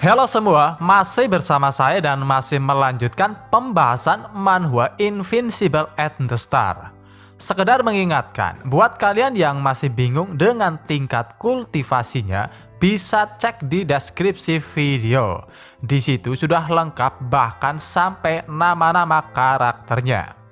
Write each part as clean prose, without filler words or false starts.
Halo semua, masih bersama saya dan masih melanjutkan pembahasan manhwa Invincible at the Start. Sekedar mengingatkan, buat kalian yang masih bingung dengan tingkat kultivasinya, bisa cek di deskripsi video. Di situ sudah lengkap bahkan sampai nama-nama karakternya.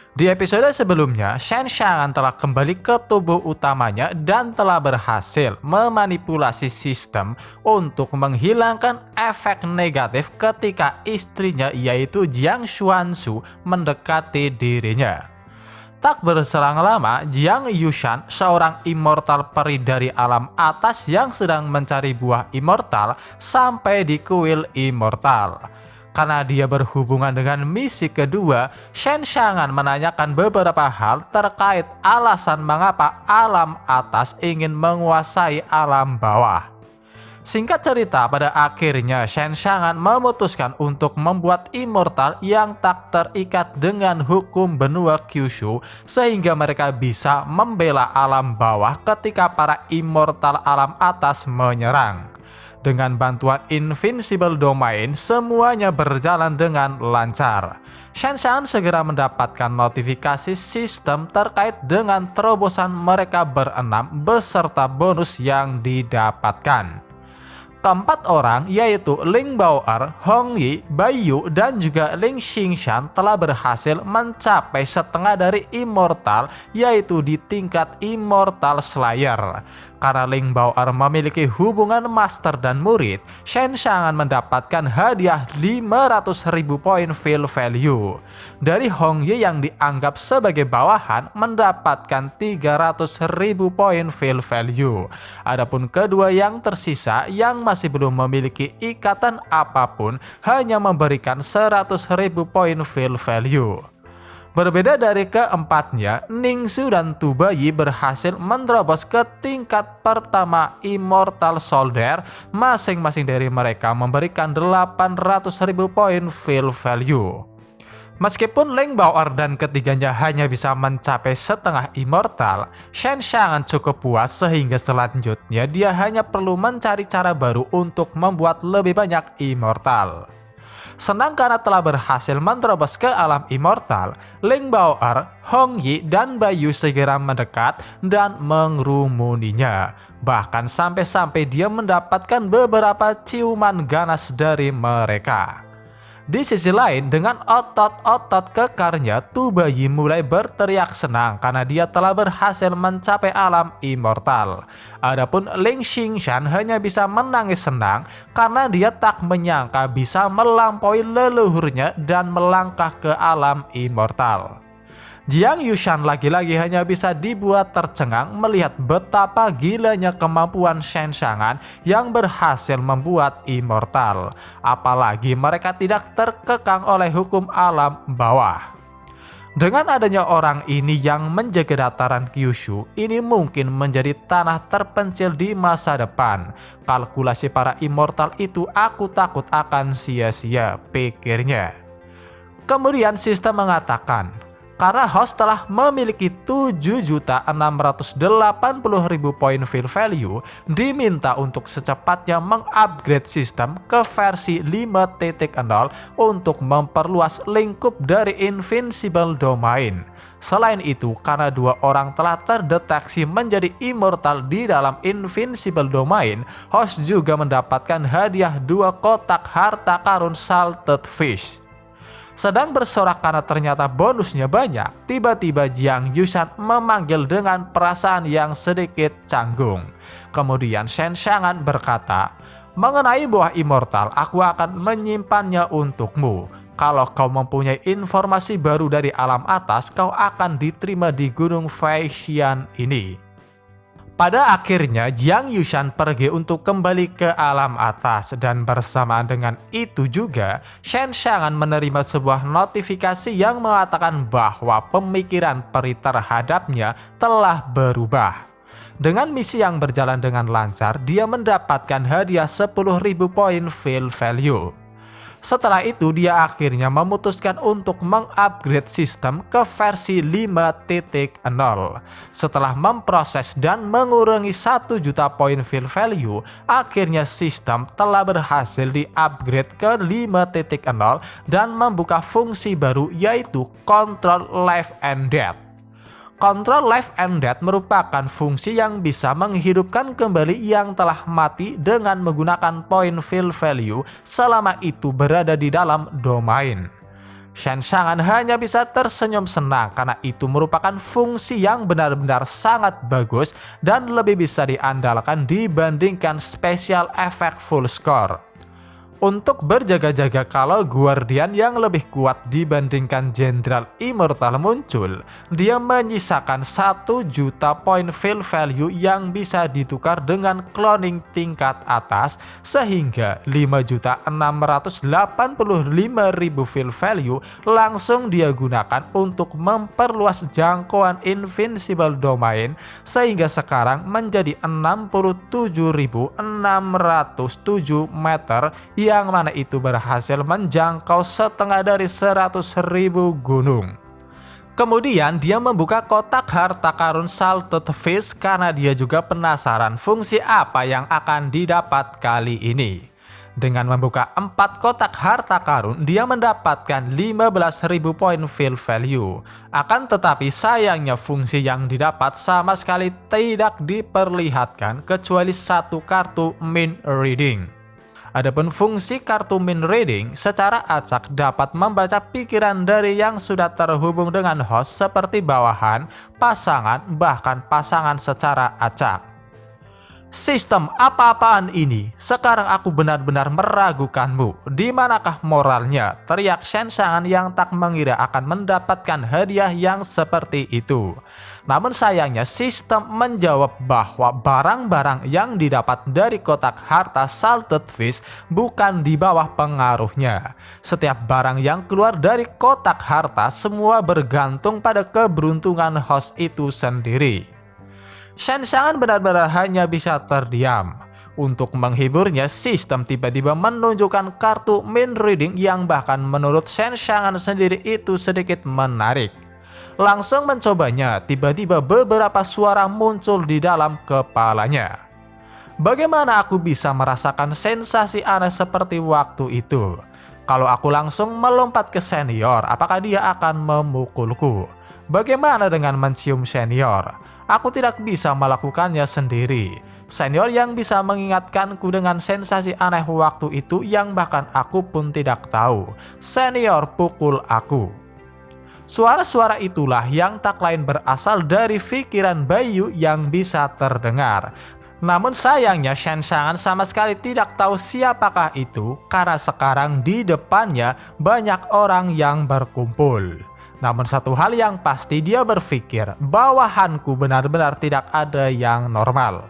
Di episode sebelumnya, Shen Xiangan telah kembali ke tubuh utamanya dan telah berhasil memanipulasi sistem untuk menghilangkan efek negatif ketika istrinya yaitu Jiang Xuanzu mendekati dirinya. Tak berselang lama, Jiang Yushan, seorang immortal peri dari alam atas yang sedang mencari buah immortal, sampai di kuil immortal. Karena dia berhubungan dengan misi kedua, Shen Xiangan menanyakan beberapa hal terkait alasan mengapa alam atas ingin menguasai alam bawah. Singkat cerita, pada akhirnya Shen Xiangan memutuskan untuk membuat immortal yang tak terikat dengan hukum benua Kyushu sehingga mereka bisa membela alam bawah ketika para immortal alam atas menyerang. Dengan bantuan Invincible Domain, semuanya berjalan dengan lancar. Shen Xiangan segera mendapatkan notifikasi sistem terkait dengan terobosan mereka berenam beserta bonus yang didapatkan. Keempat orang yaitu Ling Bao'er, Hong Yi, Bai Yu, dan juga Ling Xingshan telah berhasil mencapai setengah dari Immortal yaitu di tingkat Immortal Slayer. Karena Ling Bao'er memiliki hubungan master dan murid, Shen Xiangan mendapatkan hadiah 500.000 poin feel value. Dari Hong Yi yang dianggap sebagai bawahan mendapatkan 300.000 poin feel value. Adapun kedua yang tersisa yang masih belum memiliki ikatan apapun hanya memberikan 100.000 poin feel value. Berbeda dari keempatnya, Ningsu dan Tu Bayi berhasil menerobos ke tingkat pertama Immortal Soldier. Masing-masing dari mereka memberikan 800.000 poin feel value. Meskipun Ling Bao'er dan ketiganya hanya bisa mencapai setengah immortal, Shen Xiangan cukup puas sehingga selanjutnya dia hanya perlu mencari cara baru untuk membuat lebih banyak immortal. Senang karena telah berhasil menerobos ke alam immortal, Ling Bao'er, Hong Yi, dan Bai Yu segera mendekat dan mengerumuninya. Bahkan sampai-sampai dia mendapatkan beberapa ciuman ganas dari mereka. Di sisi lain, dengan otot-otot kekarnya, Tu Bayi mulai berteriak senang karena dia telah berhasil mencapai alam immortal. Adapun Ling Xingshan hanya bisa menangis senang karena dia tak menyangka bisa melampaui leluhurnya dan melangkah ke alam immortal. Jiang Yushan lagi-lagi hanya bisa dibuat tercengang melihat betapa gilanya kemampuan Shen Xiangan yang berhasil membuat immortal. Apalagi mereka tidak terkekang oleh hukum alam bawah. Dengan adanya orang ini yang menjaga dataran Kyushu, ini mungkin menjadi tanah terpencil di masa depan. Kalkulasi para immortal itu aku takut akan sia-sia, pikirnya. Kemudian sistem mengatakan, karena host telah memiliki 7.680.000 poin feel value, diminta untuk secepatnya mengupgrade sistem ke versi 5.0 untuk memperluas lingkup dari Invincible Domain. Selain itu, karena dua orang telah terdeteksi menjadi immortal di dalam Invincible Domain, host juga mendapatkan hadiah 2 kotak harta karun Salted Fish. Sedang bersorak karena ternyata bonusnya banyak, tiba-tiba Jiang Yushan memanggil dengan perasaan yang sedikit canggung. Kemudian Shen Xiangan berkata, "Mengenai buah immortal, aku akan menyimpannya untukmu. Kalau kau mempunyai informasi baru dari alam atas, kau akan diterima di Gunung Feixian ini." Pada akhirnya, Jiang Yushan pergi untuk kembali ke alam atas dan bersamaan dengan itu juga, Shen Xiangan menerima sebuah notifikasi yang mengatakan bahwa pemikiran peri terhadapnya telah berubah. Dengan misi yang berjalan dengan lancar, dia mendapatkan hadiah 10.000 poin feel value. Setelah itu dia akhirnya memutuskan untuk mengupgrade sistem ke versi 5.0. Setelah memproses dan mengurangi 1 juta poin field value, akhirnya sistem telah berhasil di-upgrade ke 5.0 dan membuka fungsi baru yaitu Control Life and Death. Control Life and Death merupakan fungsi yang bisa menghidupkan kembali yang telah mati dengan menggunakan poin field value selama itu berada di dalam domain. Shen Xiang'an hanya bisa tersenyum senang karena itu merupakan fungsi yang benar-benar sangat bagus dan lebih bisa diandalkan dibandingkan special effect full score. Untuk berjaga-jaga kalau Guardian yang lebih kuat dibandingkan Jenderal Immortal muncul, dia menyisakan 1 juta poin field value yang bisa ditukar dengan cloning tingkat atas sehingga 5.685.000 field value langsung dia gunakan untuk memperluas jangkauan Invincible Domain sehingga sekarang menjadi 67.607 meter yang mana itu berhasil menjangkau setengah dari 100.000 gunung. Kemudian dia membuka kotak harta karun Salted Fish karena dia juga penasaran fungsi apa yang akan didapat kali ini. Dengan membuka 4 kotak harta karun, dia mendapatkan 15.000 poin field value. Akan tetapi sayangnya fungsi yang didapat sama sekali tidak diperlihatkan kecuali 1 kartu Mind Reading. Adapun fungsi kartu Mind Reading secara acak dapat membaca pikiran dari yang sudah terhubung dengan host seperti bawahan, pasangan, bahkan pasangan secara acak. Sistem apa-apaan ini? Sekarang aku benar-benar meragukanmu. Di manakah moralnya? Teriak Shen Xiang'an yang tak mengira akan mendapatkan hadiah yang seperti itu. Namun sayangnya sistem menjawab bahwa barang-barang yang didapat dari kotak harta Salted Fish bukan di bawah pengaruhnya. Setiap barang yang keluar dari kotak harta semua bergantung pada keberuntungan host itu sendiri. Shen Xiang'an benar-benar hanya bisa terdiam. Untuk menghiburnya, sistem tiba-tiba menunjukkan kartu Mind Reading yang bahkan menurut Shen Xiang'an sendiri itu sedikit menarik. Langsung mencobanya, tiba-tiba beberapa suara muncul di dalam kepalanya. Bagaimana aku bisa merasakan sensasi aneh seperti waktu itu? Kalau aku langsung melompat ke senior, apakah dia akan memukulku? Bagaimana dengan mencium senior? Aku tidak bisa melakukannya sendiri. Senior yang bisa mengingatkanku dengan sensasi aneh waktu itu yang bahkan aku pun tidak tahu. Senior pukul aku. Suara-suara itulah yang tak lain berasal dari pikiran Bayu yang bisa terdengar. Namun sayangnya Shen Xiang'an sama sekali tidak tahu siapakah itu karena sekarang di depannya banyak orang yang berkumpul. Namun satu hal yang pasti dia berpikir, bawahanku benar-benar tidak ada yang normal.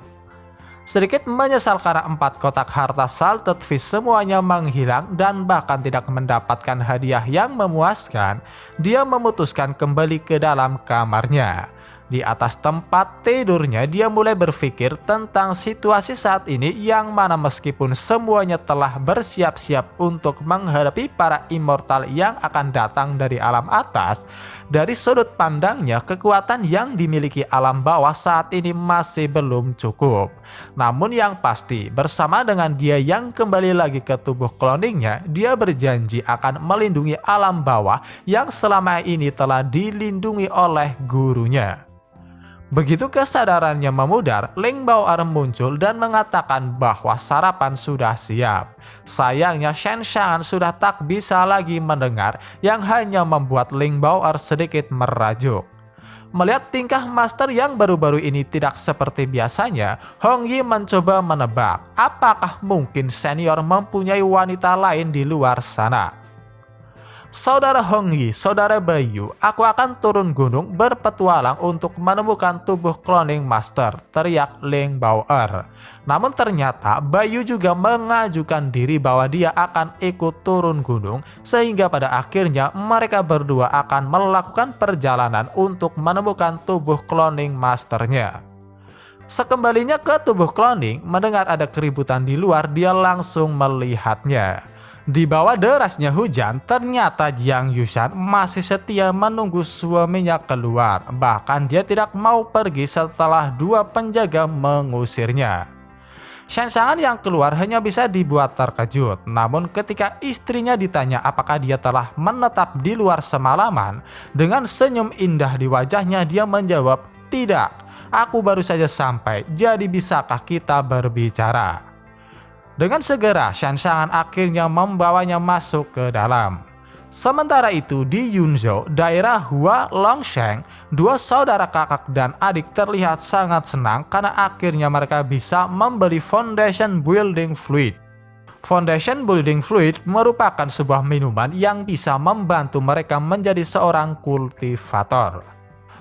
Sedikit menyesal karena 4 kotak harta Salted Fish semuanya menghilang dan bahkan tidak mendapatkan hadiah yang memuaskan, dia memutuskan kembali ke dalam kamarnya. Di atas tempat tidurnya dia mulai berpikir tentang situasi saat ini yang mana meskipun semuanya telah bersiap-siap untuk menghadapi para immortal yang akan datang dari alam atas, dari sudut pandangnya kekuatan yang dimiliki alam bawah saat ini masih belum cukup. Namun yang pasti bersama dengan dia yang kembali lagi ke tubuh cloningnya, dia berjanji akan melindungi alam bawah yang selama ini telah dilindungi oleh gurunya. Begitu kesadarannya memudar, Ling Bao'er muncul dan mengatakan bahwa sarapan sudah siap. Sayangnya Shen Xiang'an sudah tak bisa lagi mendengar yang hanya membuat Ling Bao'er sedikit merajuk. Melihat tingkah master yang baru-baru ini tidak seperti biasanya, Hong Yi mencoba menebak apakah mungkin senior mempunyai wanita lain di luar sana. Saudara Hong Yi, saudara Bayu, aku akan turun gunung berpetualang untuk menemukan tubuh cloning master, teriak Ling Bao'er. Namun ternyata Bayu juga mengajukan diri bahwa dia akan ikut turun gunung, sehingga pada akhirnya mereka berdua akan melakukan perjalanan untuk menemukan tubuh cloning masternya. Sekembalinya ke tubuh cloning, mendengar ada keributan di luar, dia langsung melihatnya. Di bawah derasnya hujan, ternyata Jiang Yushan masih setia menunggu suaminya keluar. Bahkan dia tidak mau pergi setelah dua penjaga mengusirnya. Shen Chang'an yang keluar hanya bisa dibuat terkejut. Namun ketika istrinya ditanya apakah dia telah menetap di luar semalaman, dengan senyum indah di wajahnya dia menjawab, "Tidak, aku baru saja sampai, jadi bisakah kita berbicara?" Dengan segera, Shen Chang'an akhirnya membawanya masuk ke dalam. Sementara itu di Yunzhou, daerah Hua Longsheng, dua saudara kakak dan adik terlihat sangat senang karena akhirnya mereka bisa membeli Foundation Building Fluid. Foundation Building Fluid merupakan sebuah minuman yang bisa membantu mereka menjadi seorang kultivator.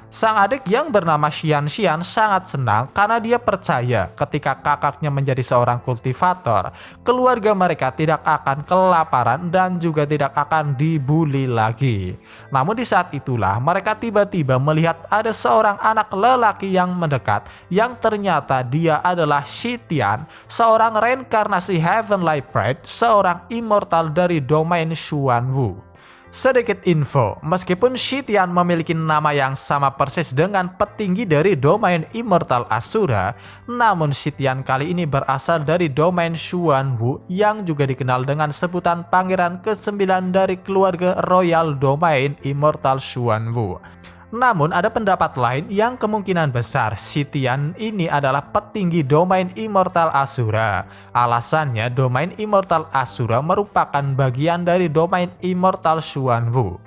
Sang adik yang bernama Xian Xian sangat senang karena dia percaya ketika kakaknya menjadi seorang kultivator, keluarga mereka tidak akan kelaparan dan juga tidak akan dibully lagi. Namun di saat itulah mereka tiba-tiba melihat ada seorang anak lelaki yang mendekat, yang ternyata dia adalah Shi Tian, seorang reinkarnasi Heavenly Pride, seorang immortal dari domain Xuanwu. Sedikit info, meskipun Shi Tian memiliki nama yang sama persis dengan petinggi dari domain Immortal Asura, namun Shi Tian kali ini berasal dari domain Xuanwu yang juga dikenal dengan sebutan Pangeran ke-9 dari keluarga Royal Domain Immortal Xuanwu. Namun ada pendapat lain yang kemungkinan besar Shi Tian ini adalah petinggi domain Immortal Asura. Alasannya domain Immortal Asura merupakan bagian dari domain Immortal Xuanwu.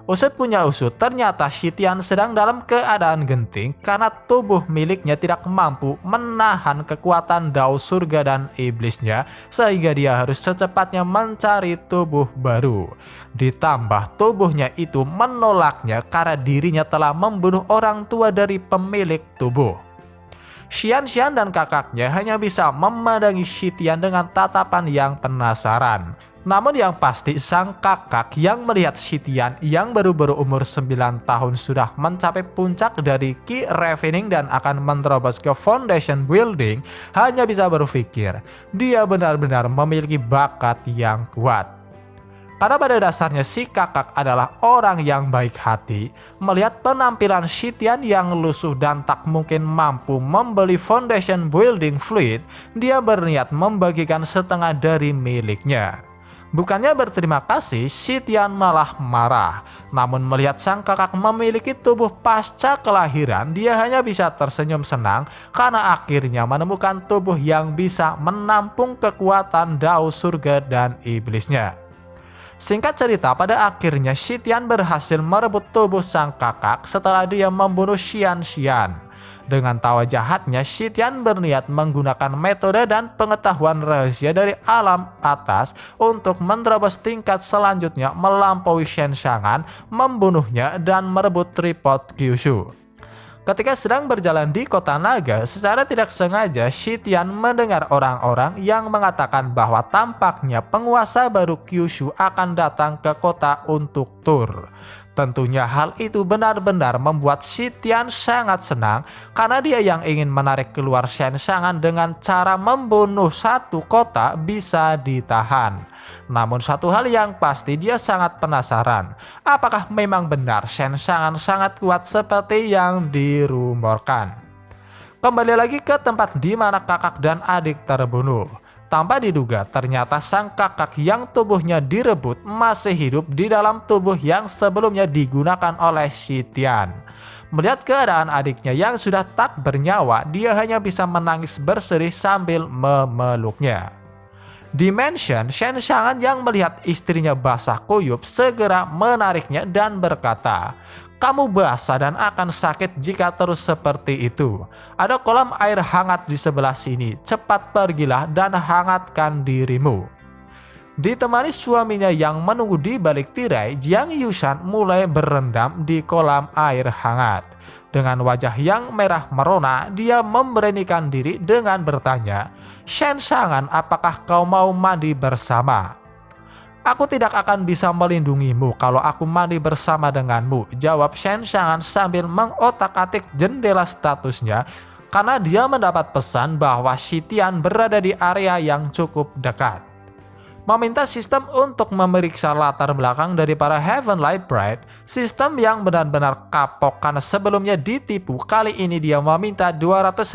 Usut punya usut, ternyata Shi Tian sedang dalam keadaan genting karena tubuh miliknya tidak mampu menahan kekuatan Dao surga dan iblisnya, sehingga dia harus secepatnya mencari tubuh baru. Ditambah tubuhnya itu menolaknya karena dirinya telah membunuh orang tua dari pemilik tubuh. Xian Xian dan kakaknya hanya bisa memandangi Shi Tian dengan tatapan yang penasaran. Namun yang pasti sang kakak yang melihat Shi Tian yang baru berumur 9 tahun sudah mencapai puncak dari Key Refining dan akan menerobos ke Foundation Building hanya bisa berpikir dia benar-benar memiliki bakat yang kuat. Karena pada dasarnya si kakak adalah orang yang baik hati, melihat penampilan Shi Tian yang lusuh dan tak mungkin mampu membeli Foundation Building Fluid, dia berniat membagikan setengah dari miliknya. Bukannya berterima kasih, Shi Tian malah marah. Namun melihat sang kakak memiliki tubuh pasca kelahiran, dia hanya bisa tersenyum senang karena akhirnya menemukan tubuh yang bisa menampung kekuatan Dao surga dan iblisnya. Singkat cerita, pada akhirnya Shi Tian berhasil merebut tubuh sang kakak setelah dia membunuh Xian Xian. Dengan tawa jahatnya, Shi Tian berniat menggunakan metode dan pengetahuan rahasia dari alam atas untuk menerobos tingkat selanjutnya melampaui Shen Chang'an, membunuhnya dan merebut tripod Kyushu. Ketika sedang berjalan di kota naga, secara tidak sengaja Shi Tian mendengar orang-orang yang mengatakan bahwa tampaknya penguasa baru Kyushu akan datang ke kota untuk tur. Tentunya hal itu benar-benar membuat Shi Tian sangat senang karena dia yang ingin menarik keluar Shen Chang'an dengan cara membunuh satu kota bisa ditahan. Namun satu hal yang pasti dia sangat penasaran, apakah memang benar Shen Chang'an sangat kuat seperti yang dirumorkan. Kembali lagi ke tempat di mana kakak dan adik terbunuh. Tanpa diduga, ternyata sang kakak yang tubuhnya direbut masih hidup di dalam tubuh yang sebelumnya digunakan oleh Shi Tian. Melihat keadaan adiknya yang sudah tak bernyawa, dia hanya bisa menangis bersedih sambil memeluknya. Di mansion, Shen Chang'an yang melihat istrinya basah kuyup segera menariknya dan berkata, "Kamu basah dan akan sakit jika terus seperti itu. Ada kolam air hangat di sebelah sini. Cepat pergilah dan hangatkan dirimu." Ditemani suaminya yang menunggu di balik tirai, Jiang Yushan mulai berendam di kolam air hangat. Dengan wajah yang merah merona, dia memberanikan diri dengan bertanya, "Shen Chang'an, apakah kau mau mandi bersama?" "Aku tidak akan bisa melindungimu kalau aku mandi bersama denganmu," jawab Shen Chang'an sambil mengotak-atik jendela statusnya karena dia mendapat pesan bahwa Shi Tian berada di area yang cukup dekat. meminta sistem untuk memeriksa latar belakang dari para Heavenly Bride, sistem yang benar-benar kapok karena sebelumnya ditipu. Kali ini dia meminta 250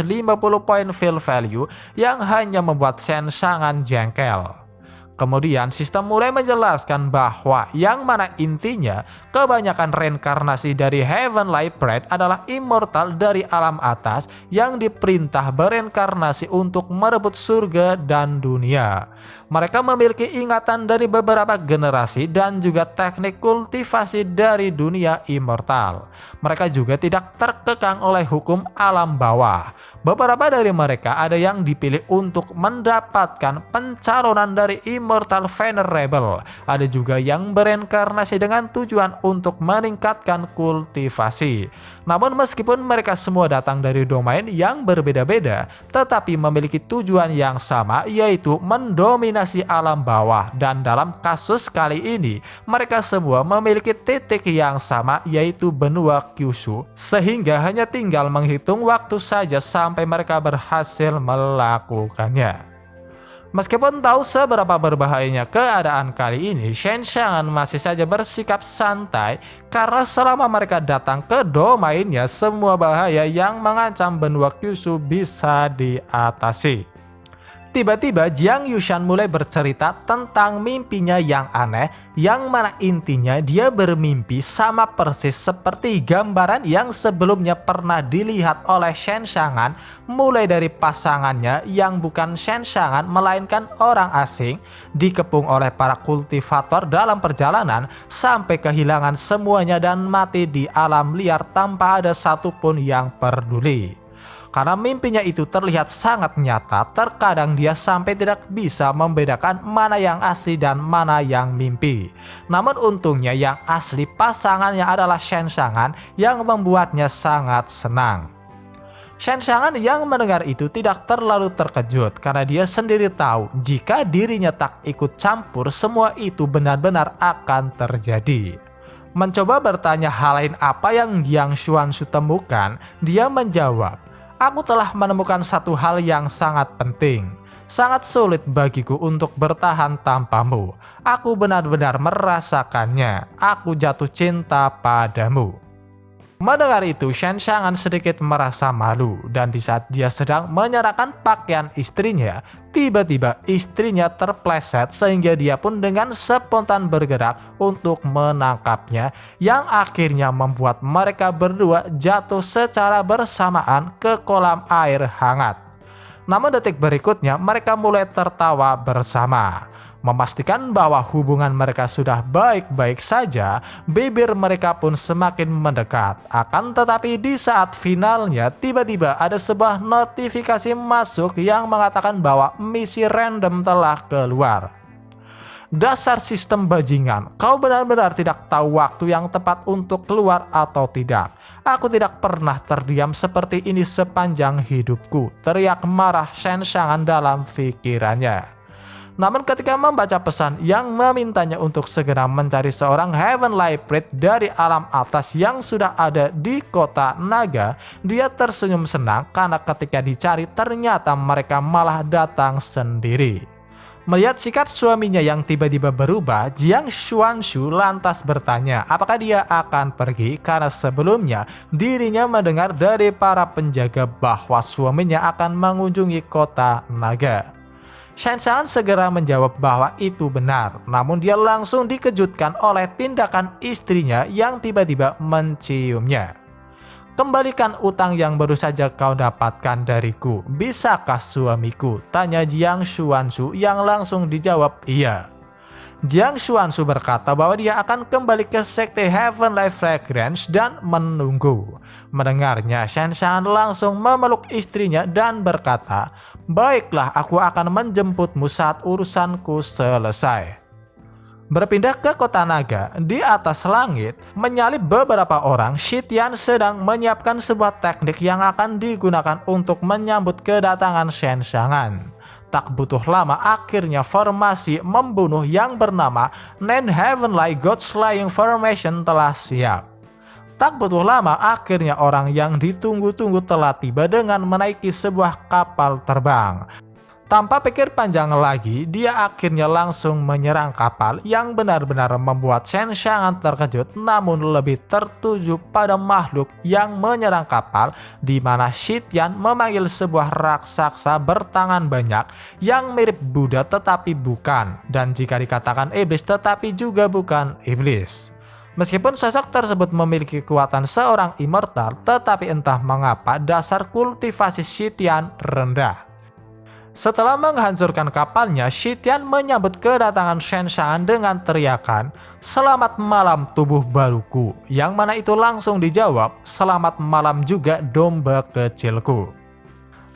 poin feel value yang hanya membuat Shen sangat jengkel. Kemudian sistem mulai menjelaskan bahwa yang mana intinya kebanyakan reinkarnasi dari Heavenly Bride adalah immortal dari alam atas yang diperintah bereinkarnasi untuk merebut surga dan dunia. Mereka memiliki ingatan dari beberapa generasi dan juga teknik kultivasi dari dunia immortal. Mereka juga tidak terkekang oleh hukum alam bawah. Beberapa dari mereka ada yang dipilih untuk mendapatkan pencalonan dari Immortal Venerable. Ada juga yang bereinkarnasi dengan tujuan untuk meningkatkan kultivasi. Namun meskipun mereka semua datang dari domain yang berbeda-beda, tetapi memiliki tujuan yang sama, yaitu mendominasi alam bawah. Dan dalam kasus kali ini, mereka semua memiliki titik yang sama, yaitu benua Kyushu, sehingga hanya tinggal menghitung waktu saja sampai mereka berhasil melakukannya. Meskipun tahu seberapa berbahayanya keadaan kali ini, Shen Xiangan masih saja bersikap santai karena selama mereka datang ke domainnya, semua bahaya yang mengancam benua Kyushu bisa diatasi. Tiba-tiba Jiang Yushan mulai bercerita tentang mimpinya yang aneh, yang mana intinya dia bermimpi sama persis seperti gambaran yang sebelumnya pernah dilihat oleh Shen Xiangan, mulai dari pasangannya yang bukan Shen Xiangan melainkan orang asing, dikepung oleh para kultivator dalam perjalanan sampai kehilangan semuanya dan mati di alam liar tanpa ada satupun yang peduli. Karena mimpinya itu terlihat sangat nyata, terkadang dia sampai tidak bisa membedakan mana yang asli dan mana yang mimpi. Namun untungnya yang asli pasangannya adalah Shen Xiangan yang membuatnya sangat senang. Shen Xiangan yang mendengar itu tidak terlalu terkejut karena dia sendiri tahu jika dirinya tak ikut campur, semua itu benar-benar akan terjadi. Mencoba bertanya hal lain apa yang Jiang Xuanxu temukan, dia menjawab, "Aku telah menemukan satu hal yang sangat penting. Sangat sulit bagiku untuk bertahan tanpamu. Aku benar-benar merasakannya. Aku jatuh cinta padamu." Mendengar itu, Shen Xiangan sedikit merasa malu, dan di saat dia sedang menyerahkan pakaian istrinya, tiba-tiba istrinya terpleset sehingga dia pun dengan spontan bergerak untuk menangkapnya, yang akhirnya membuat mereka berdua jatuh secara bersamaan ke kolam air hangat. Namun detik berikutnya mereka mulai tertawa bersama. Memastikan bahwa hubungan mereka sudah baik-baik saja, bibir mereka pun semakin mendekat. Akan tetapi di saat finalnya, tiba-tiba ada sebuah notifikasi masuk yang mengatakan bahwa misi random telah keluar. Dasar sistem bajingan, kau benar-benar tidak tahu waktu yang tepat untuk keluar atau tidak. Aku tidak pernah terdiam seperti ini sepanjang hidupku, teriak marah Shen Xiangan dalam pikirannya. Namun ketika membaca pesan yang memintanya untuk segera mencari seorang Heavenly Bride dari alam atas yang sudah ada di kota naga, dia tersenyum senang karena ketika dicari ternyata mereka malah datang sendiri. Melihat sikap suaminya yang tiba-tiba berubah, Jiang Xuanxu lantas bertanya apakah dia akan pergi karena sebelumnya dirinya mendengar dari para penjaga bahwa suaminya akan mengunjungi kota naga. Shen Xiangan segera menjawab bahwa itu benar, namun dia langsung dikejutkan oleh tindakan istrinya yang tiba-tiba menciumnya. "Kembalikan utang yang baru saja kau dapatkan dariku, bisakah suamiku?" tanya Jiang Xuanxu yang langsung dijawab iya. Jiang Xuanxu berkata bahwa dia akan kembali ke sekte Heavenly Fragrance dan menunggu. Mendengarnya, Shen Xiangan langsung memeluk istrinya dan berkata, "Baiklah, aku akan menjemputmu saat urusanku selesai." Berpindah ke kota naga, di atas langit, menyalip beberapa orang, Shitian sedang menyiapkan sebuah teknik yang akan digunakan untuk menyambut kedatangan Shen Xiangan. Tak butuh lama, akhirnya formasi membunuh yang bernama Nine Heavenly God Slaying Formation telah siap. Tak butuh lama, akhirnya orang yang ditunggu-tunggu telah tiba dengan menaiki sebuah kapal terbang. Tanpa pikir panjang lagi, dia akhirnya langsung menyerang kapal yang benar-benar membuat Shen sangat terkejut, namun lebih tertuju pada makhluk yang menyerang kapal, di mana Shi Tian memanggil sebuah raksasa bertangan banyak yang mirip Buddha tetapi bukan, dan jika dikatakan iblis tetapi juga bukan iblis. Meskipun sosok tersebut memiliki kekuatan seorang immortal, tetapi entah mengapa dasar kultivasi Shi Tian rendah. Setelah menghancurkan kapalnya, Shi Tian menyambut kedatangan Shen Xiangan dengan teriakan, "Selamat malam tubuh baruku," yang mana itu langsung dijawab, "Selamat malam juga domba kecilku."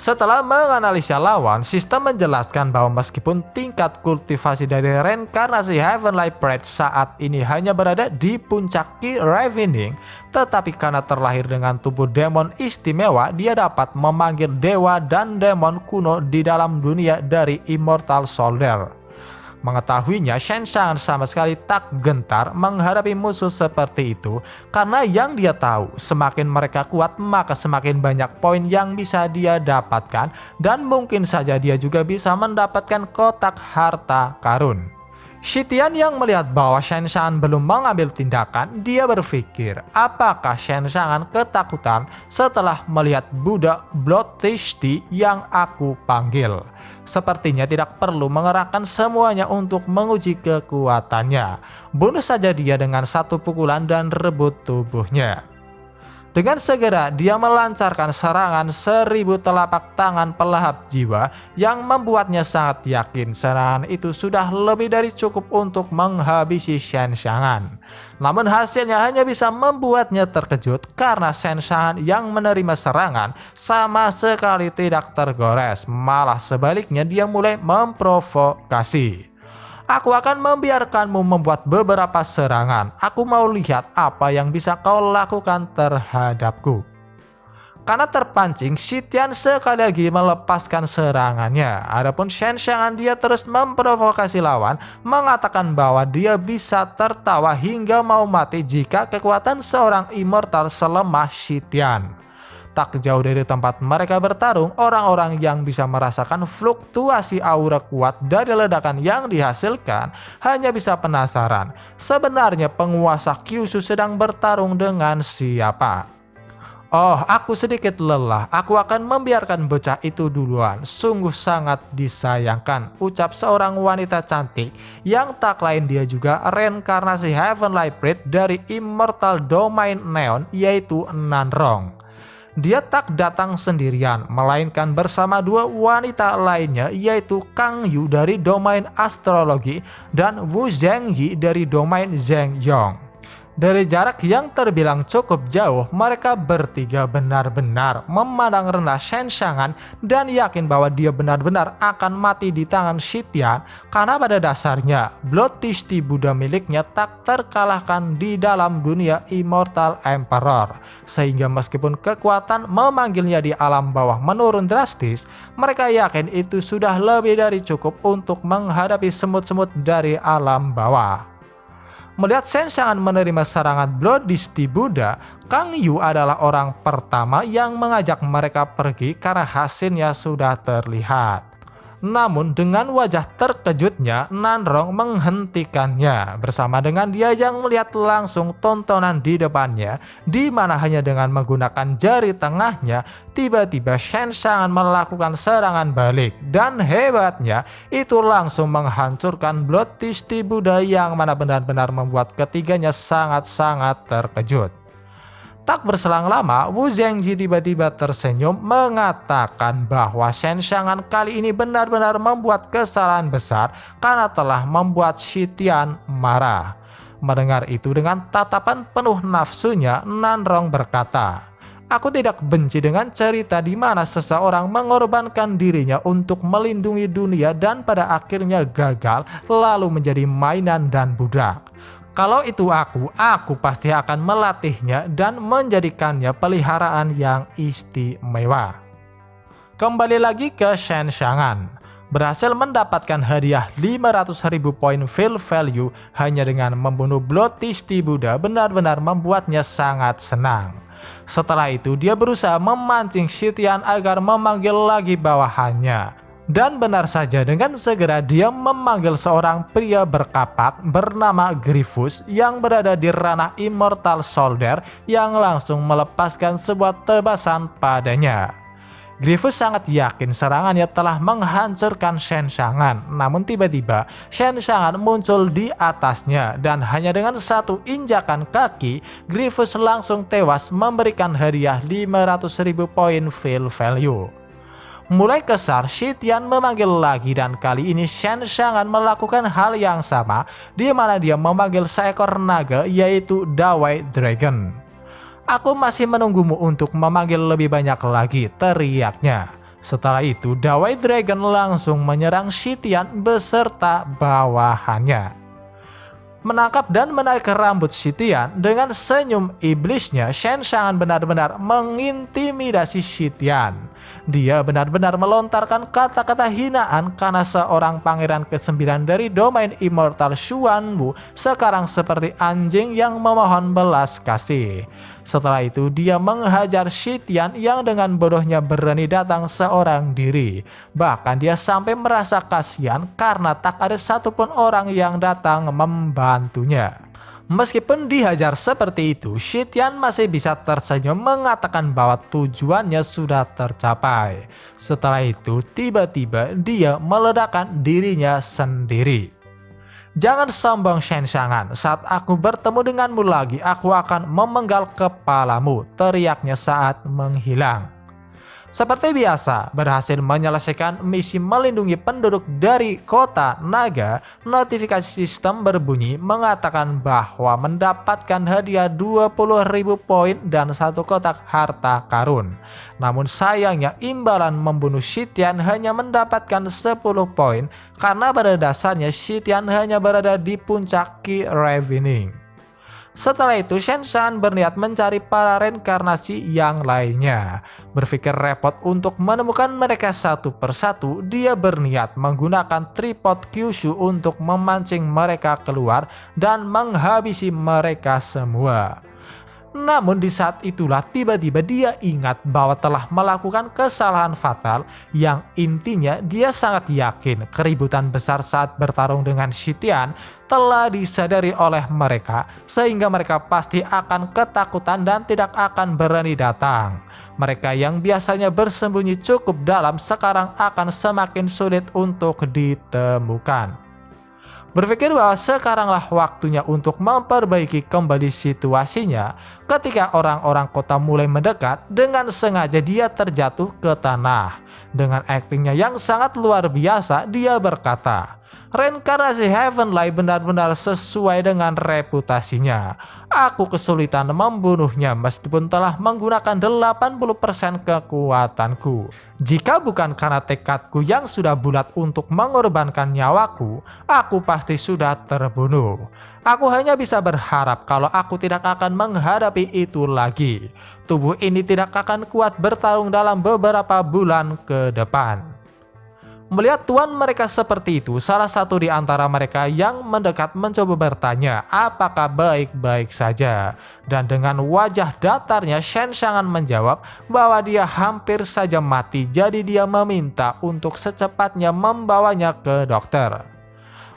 Setelah menganalisa lawan, sistem menjelaskan bahwa meskipun tingkat kultivasi dari reinkarnasi Heavenly Pride saat ini hanya berada di puncak Key Ravening, tetapi karena terlahir dengan tubuh demon istimewa, dia dapat memanggil dewa dan demon kuno di dalam dunia dari Immortal Soldier. Mengetahuinya, Shen Xiangan sama sekali tak gentar menghadapi musuh seperti itu, karena yang dia tahu, semakin mereka kuat maka semakin banyak poin yang bisa dia dapatkan, dan mungkin saja dia juga bisa mendapatkan kotak harta karun. Shi Tian yang melihat bahwa Shen Xiangan belum mengambil tindakan, dia berpikir apakah Shen Xiangan ketakutan setelah melihat Buddha Bloodthirsty yang aku panggil. Sepertinya tidak perlu mengerahkan semuanya untuk menguji kekuatannya. Bunuh saja dia dengan satu pukulan dan rebut tubuhnya. Dengan segera dia melancarkan serangan 1000 telapak tangan pelahap jiwa yang membuatnya sangat yakin serangan itu sudah lebih dari cukup untuk menghabisi Shen Xiangan. Namun hasilnya hanya bisa membuatnya terkejut karena Shen Xiangan yang menerima serangan sama sekali tidak tergores, malah sebaliknya dia mulai memprovokasi. "Aku akan membiarkanmu membuat beberapa serangan. Aku mau lihat apa yang bisa kau lakukan terhadapku." Karena terpancing, Shi Tian sekali lagi melepaskan serangannya. Adapun Shen Xiangan dia terus memprovokasi lawan, mengatakan bahwa dia bisa tertawa hingga mau mati jika kekuatan seorang immortal selemah Shi Tian. Tak jauh dari tempat mereka bertarung, orang-orang yang bisa merasakan fluktuasi aura kuat dari ledakan yang dihasilkan hanya bisa penasaran, sebenarnya penguasa Kyushu sedang bertarung dengan siapa. "Oh, aku sedikit lelah, aku akan membiarkan bocah itu duluan. Sungguh sangat disayangkan," ucap seorang wanita cantik yang tak lain dia juga reinkarnasi Heavenly Pride dari Immortal Domain Neon, yaitu Nanrong. Dia tak datang sendirian, melainkan bersama dua wanita lainnya, yaitu Kang Yu dari domain astrologi dan Wu Zhengyi dari domain Zhengyong. Dari jarak yang terbilang cukup jauh, mereka bertiga benar-benar memandang rendah Shen Xiangan dan yakin bahwa dia benar-benar akan mati di tangan Shi Tian, karena pada dasarnya Bloodthirsty Buddha miliknya tak terkalahkan di dalam dunia Immortal Emperor, sehingga meskipun kekuatan memanggilnya di alam bawah menurun drastis, mereka yakin itu sudah lebih dari cukup untuk menghadapi semut-semut dari alam bawah. Melihat Shen Xiangan menerima serangan Bloodthirsty Buddha, Kang Yu adalah orang pertama yang mengajak mereka pergi karena hasilnya sudah terlihat. Namun dengan wajah terkejutnya, Nanrong menghentikannya bersama dengan dia yang melihat langsung tontonan di depannya, di mana hanya dengan menggunakan jari tengahnya, tiba-tiba Shen Xiangan melakukan serangan balik, dan hebatnya itu langsung menghancurkan Bloodthirsty Buddha yang mana benar-benar membuat ketiganya sangat-sangat terkejut. Tak berselang lama, Wu Zhengyi tiba-tiba tersenyum mengatakan bahwa Shen Xiangan kali ini benar-benar membuat kesalahan besar karena telah membuat Shi Tian marah. Mendengar itu dengan tatapan penuh nafsunya, Nanrong berkata, "Aku tidak benci dengan cerita di mana seseorang mengorbankan dirinya untuk melindungi dunia dan pada akhirnya gagal lalu menjadi mainan dan budak. Kalau itu aku pasti akan melatihnya dan menjadikannya peliharaan yang istimewa." Kembali lagi ke Shen Xiangan. Berhasil mendapatkan hadiah 500.000 poin feel value hanya dengan membunuh Bloodthirsty Buddha benar-benar membuatnya sangat senang. Setelah itu dia berusaha memancing Shi Tian agar memanggil lagi bawahannya. Dan benar saja, dengan segera dia memanggil seorang pria berkapak bernama Grievous yang berada di ranah Immortal Soldier yang langsung melepaskan sebuah tebasan padanya. Grievous sangat yakin serangannya telah menghancurkan Shen Xiangan, namun tiba-tiba Shen Xiangan muncul di atasnya dan hanya dengan satu injakan kaki, Grievous langsung tewas memberikan hadiah 500.000 poin feel value. Mulai kesal, Shi Tian memanggil lagi dan kali ini Shen Xiangan melakukan hal yang sama di mana dia memanggil seekor naga yaitu Dawei Dragon. "Aku masih menunggumu untuk memanggil lebih banyak lagi," teriaknya. Setelah itu Dawei Dragon langsung menyerang Shi Tian beserta bawahannya. Menangkap dan menarik rambut Shi Tian dengan senyum iblisnya, Shen Xiangan benar-benar mengintimidasi Shi Tian. Dia benar-benar melontarkan kata-kata hinaan karena seorang pangeran ke-9 dari domain Immortal Xuanwu sekarang seperti anjing yang memohon belas kasih. Setelah itu dia menghajar Shi Tian yang dengan bodohnya berani datang seorang diri. Bahkan dia sampai merasa kasihan karena tak ada satupun orang yang datang membantunya. Meskipun dihajar seperti itu, Shi Tian masih bisa tersenyum mengatakan bahwa tujuannya sudah tercapai. Setelah itu tiba-tiba dia meledakkan dirinya sendiri. "Jangan sombong Shen Xiangan, saat aku bertemu denganmu lagi aku akan memenggal kepalamu," teriaknya saat menghilang. Seperti biasa, berhasil menyelesaikan misi melindungi penduduk dari kota naga, notifikasi sistem berbunyi mengatakan bahwa mendapatkan hadiah 20.000 poin dan satu kotak harta karun. Namun sayangnya imbalan membunuh Shi Tian hanya mendapatkan 10 poin karena pada dasarnya Shi Tian hanya berada di puncak Key Ravening. Setelah itu Shen Xiangan berniat mencari para reinkarnasi yang lainnya. Berpikir repot untuk menemukan mereka satu persatu, dia berniat menggunakan tripod Kyushu untuk memancing mereka keluar dan menghabisi mereka semua. Namun di saat itulah tiba-tiba dia ingat bahwa telah melakukan kesalahan fatal yang intinya dia sangat yakin keributan besar saat bertarung dengan Shi Tian telah disadari oleh mereka sehingga mereka pasti akan ketakutan dan tidak akan berani datang. Mereka yang biasanya bersembunyi cukup dalam sekarang akan semakin sulit untuk ditemukan. Berpikir bahwa sekaranglah waktunya untuk memperbaiki kembali situasinya, ketika orang-orang kota mulai mendekat, dengan sengaja dia terjatuh ke tanah. Dengan aktingnya yang sangat luar biasa, dia berkata, "Reinkarnasi Heavenly benar-benar sesuai dengan reputasinya. Aku kesulitan membunuhnya meskipun telah menggunakan 80% kekuatanku. Jika bukan karena tekadku yang sudah bulat untuk mengorbankan nyawaku, aku pasti sudah terbunuh. Aku hanya bisa berharap kalau aku tidak akan menghadapi itu lagi. Tubuh ini tidak akan kuat bertarung dalam beberapa bulan ke depan." Melihat tuan mereka seperti itu, salah satu di antara mereka yang mendekat mencoba bertanya apakah baik-baik saja. Dan dengan wajah datarnya Shen Xiangan menjawab bahwa dia hampir saja mati, jadi dia meminta untuk secepatnya membawanya ke dokter.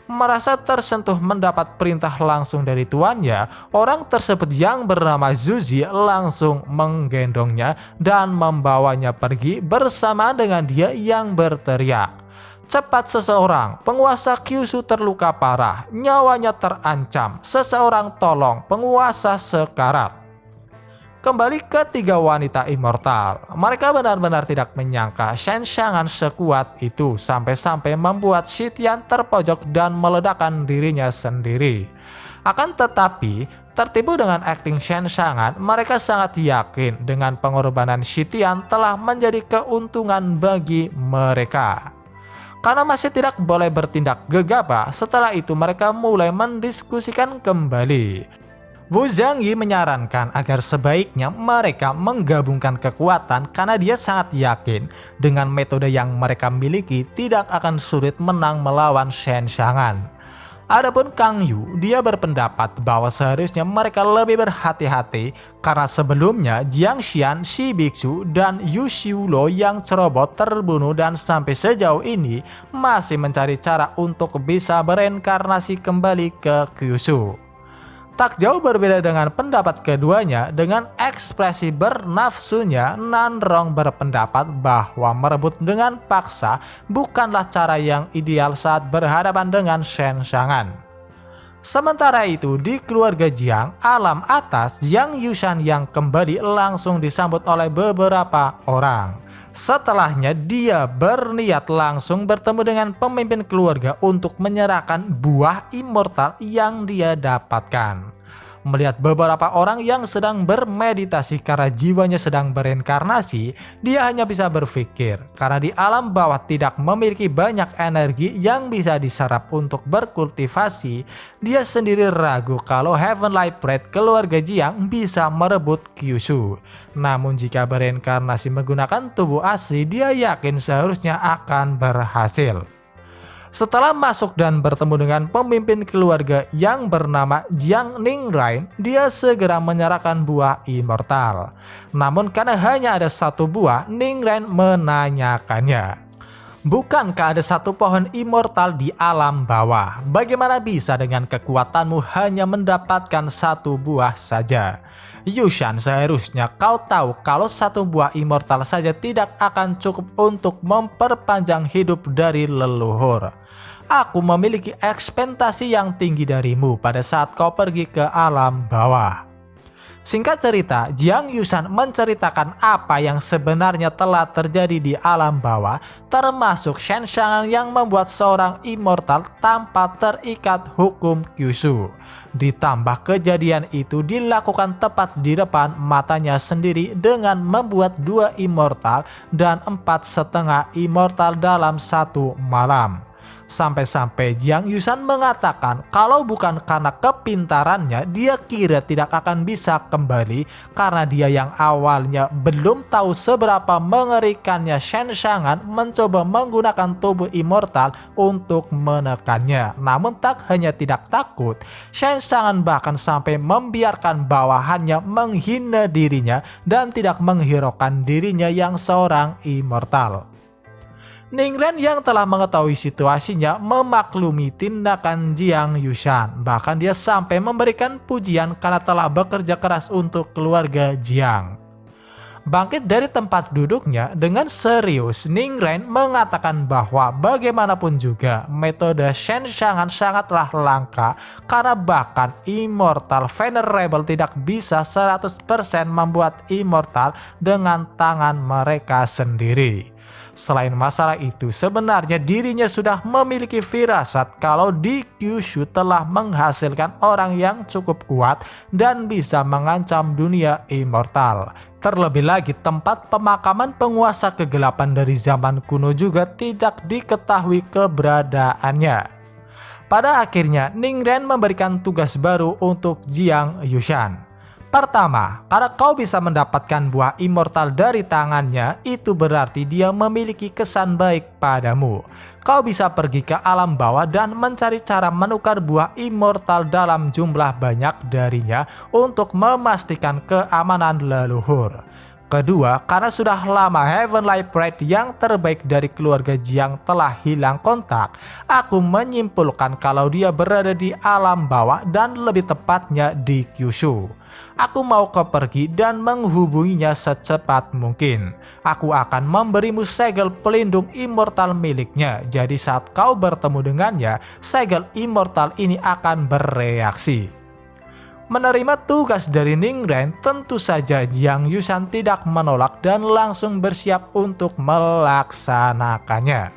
Merasa tersentuh mendapat perintah langsung dari tuannya, orang tersebut yang bernama Zuzi langsung menggendongnya dan membawanya pergi bersama dengan dia yang berteriak, "Cepat seseorang, penguasa Kyushu terluka parah, nyawanya terancam, seseorang tolong, penguasa sekarat." Kembali ke tiga wanita immortal, mereka benar-benar tidak menyangka Shen Xiangan sekuat itu sampai-sampai membuat Shi Tian terpojok dan meledakkan dirinya sendiri. Akan tetapi, tertipu dengan akting Shen Xiangan, mereka sangat yakin dengan pengorbanan Shi Tian telah menjadi keuntungan bagi mereka. Karena masih tidak boleh bertindak gegabah, setelah itu mereka mulai mendiskusikan kembali. Wu Zhangyi menyarankan agar sebaiknya mereka menggabungkan kekuatan karena dia sangat yakin dengan metode yang mereka miliki tidak akan sulit menang melawan Shen Xiangan. Adapun Kang Yu, dia berpendapat bahwa seharusnya mereka lebih berhati-hati karena sebelumnya Jiang Xian, si biksu, dan Yu Xiulo yang ceroboh terbunuh dan sampai sejauh ini masih mencari cara untuk bisa bereinkarnasi kembali ke Kyushu. Tak jauh berbeda dengan pendapat keduanya, dengan ekspresi bernafsunya, Nanrong berpendapat bahwa merebut dengan paksa bukanlah cara yang ideal saat berhadapan dengan Shen Shangan. Sementara itu, di keluarga Jiang, alam atas, Jiang Yushan yang kembali langsung disambut oleh beberapa orang. Setelahnya, dia berniat langsung bertemu dengan pemimpin keluarga untuk menyerahkan buah immortal yang dia dapatkan. Melihat beberapa orang yang sedang bermeditasi karena jiwanya sedang bereinkarnasi, dia hanya bisa berpikir karena di alam bawah tidak memiliki banyak energi yang bisa diserap untuk berkultivasi. Dia sendiri ragu kalau Heavenly Pride keluarga Jiang bisa merebut Kyushu. Namun jika bereinkarnasi menggunakan tubuh asli, dia yakin seharusnya akan berhasil. Setelah masuk dan bertemu dengan pemimpin keluarga yang bernama Jiang Ningren, dia segera menyerahkan buah immortal. Namun karena hanya ada satu buah, Ningren menanyakannya, "Bukankah ada satu pohon immortal di alam bawah? Bagaimana bisa dengan kekuatanmu hanya mendapatkan satu buah saja? Yushan, seharusnya kau tahu kalau satu buah immortal saja tidak akan cukup untuk memperpanjang hidup dari leluhur. Aku memiliki ekspektasi yang tinggi darimu pada saat kau pergi ke alam bawah." Singkat cerita, Jiang Yushan menceritakan apa yang sebenarnya telah terjadi di alam bawah, termasuk Shen Shangan yang membuat seorang immortal tanpa terikat hukum Kyushu. Ditambah kejadian itu dilakukan tepat di depan matanya sendiri dengan membuat 2 immortal dan 4,5 immortal dalam satu malam. Sampai-sampai Jiang Yushan mengatakan kalau bukan karena kepintarannya, dia kira tidak akan bisa kembali karena dia yang awalnya belum tahu seberapa mengerikannya Shen Shangan mencoba menggunakan tubuh immortal untuk menekannya. Namun tak hanya tidak takut, Shen Shangan bahkan sampai membiarkan bawahannya menghina dirinya dan tidak menghiraukan dirinya yang seorang immortal. Ningren yang telah mengetahui situasinya memaklumi tindakan Jiang Yushan. Bahkan dia sampai memberikan pujian karena telah bekerja keras untuk keluarga Jiang. Bangkit dari tempat duduknya dengan serius, Ningren mengatakan bahwa bagaimanapun juga metode Shen Shangan sangatlah langka karena bahkan Immortal Venerable tidak bisa 100% membuat immortal dengan tangan mereka sendiri. Selain masalah itu, sebenarnya dirinya sudah memiliki firasat kalau di Kyushu telah menghasilkan orang yang cukup kuat dan bisa mengancam dunia immortal. Terlebih lagi, tempat pemakaman penguasa kegelapan dari zaman kuno juga tidak diketahui keberadaannya. Pada akhirnya, Ningren memberikan tugas baru untuk Jiang Yushan. Pertama, karena kau bisa mendapatkan buah immortal dari tangannya, itu berarti dia memiliki kesan baik padamu. Kau bisa pergi ke alam bawah dan mencari cara menukar buah immortal dalam jumlah banyak darinya untuk memastikan keamanan leluhur. Kedua, karena sudah lama Heavenly Pride yang terbaik dari keluarga Jiang telah hilang kontak, aku menyimpulkan kalau dia berada di alam bawah dan lebih tepatnya di Kyushu. Aku mau pergi dan menghubunginya secepat mungkin. Aku akan memberimu segel pelindung immortal miliknya, jadi saat kau bertemu dengannya, segel immortal ini akan bereaksi. Menerima tugas dari Ningren, tentu saja Jiang Yushan tidak menolak dan langsung bersiap untuk melaksanakannya.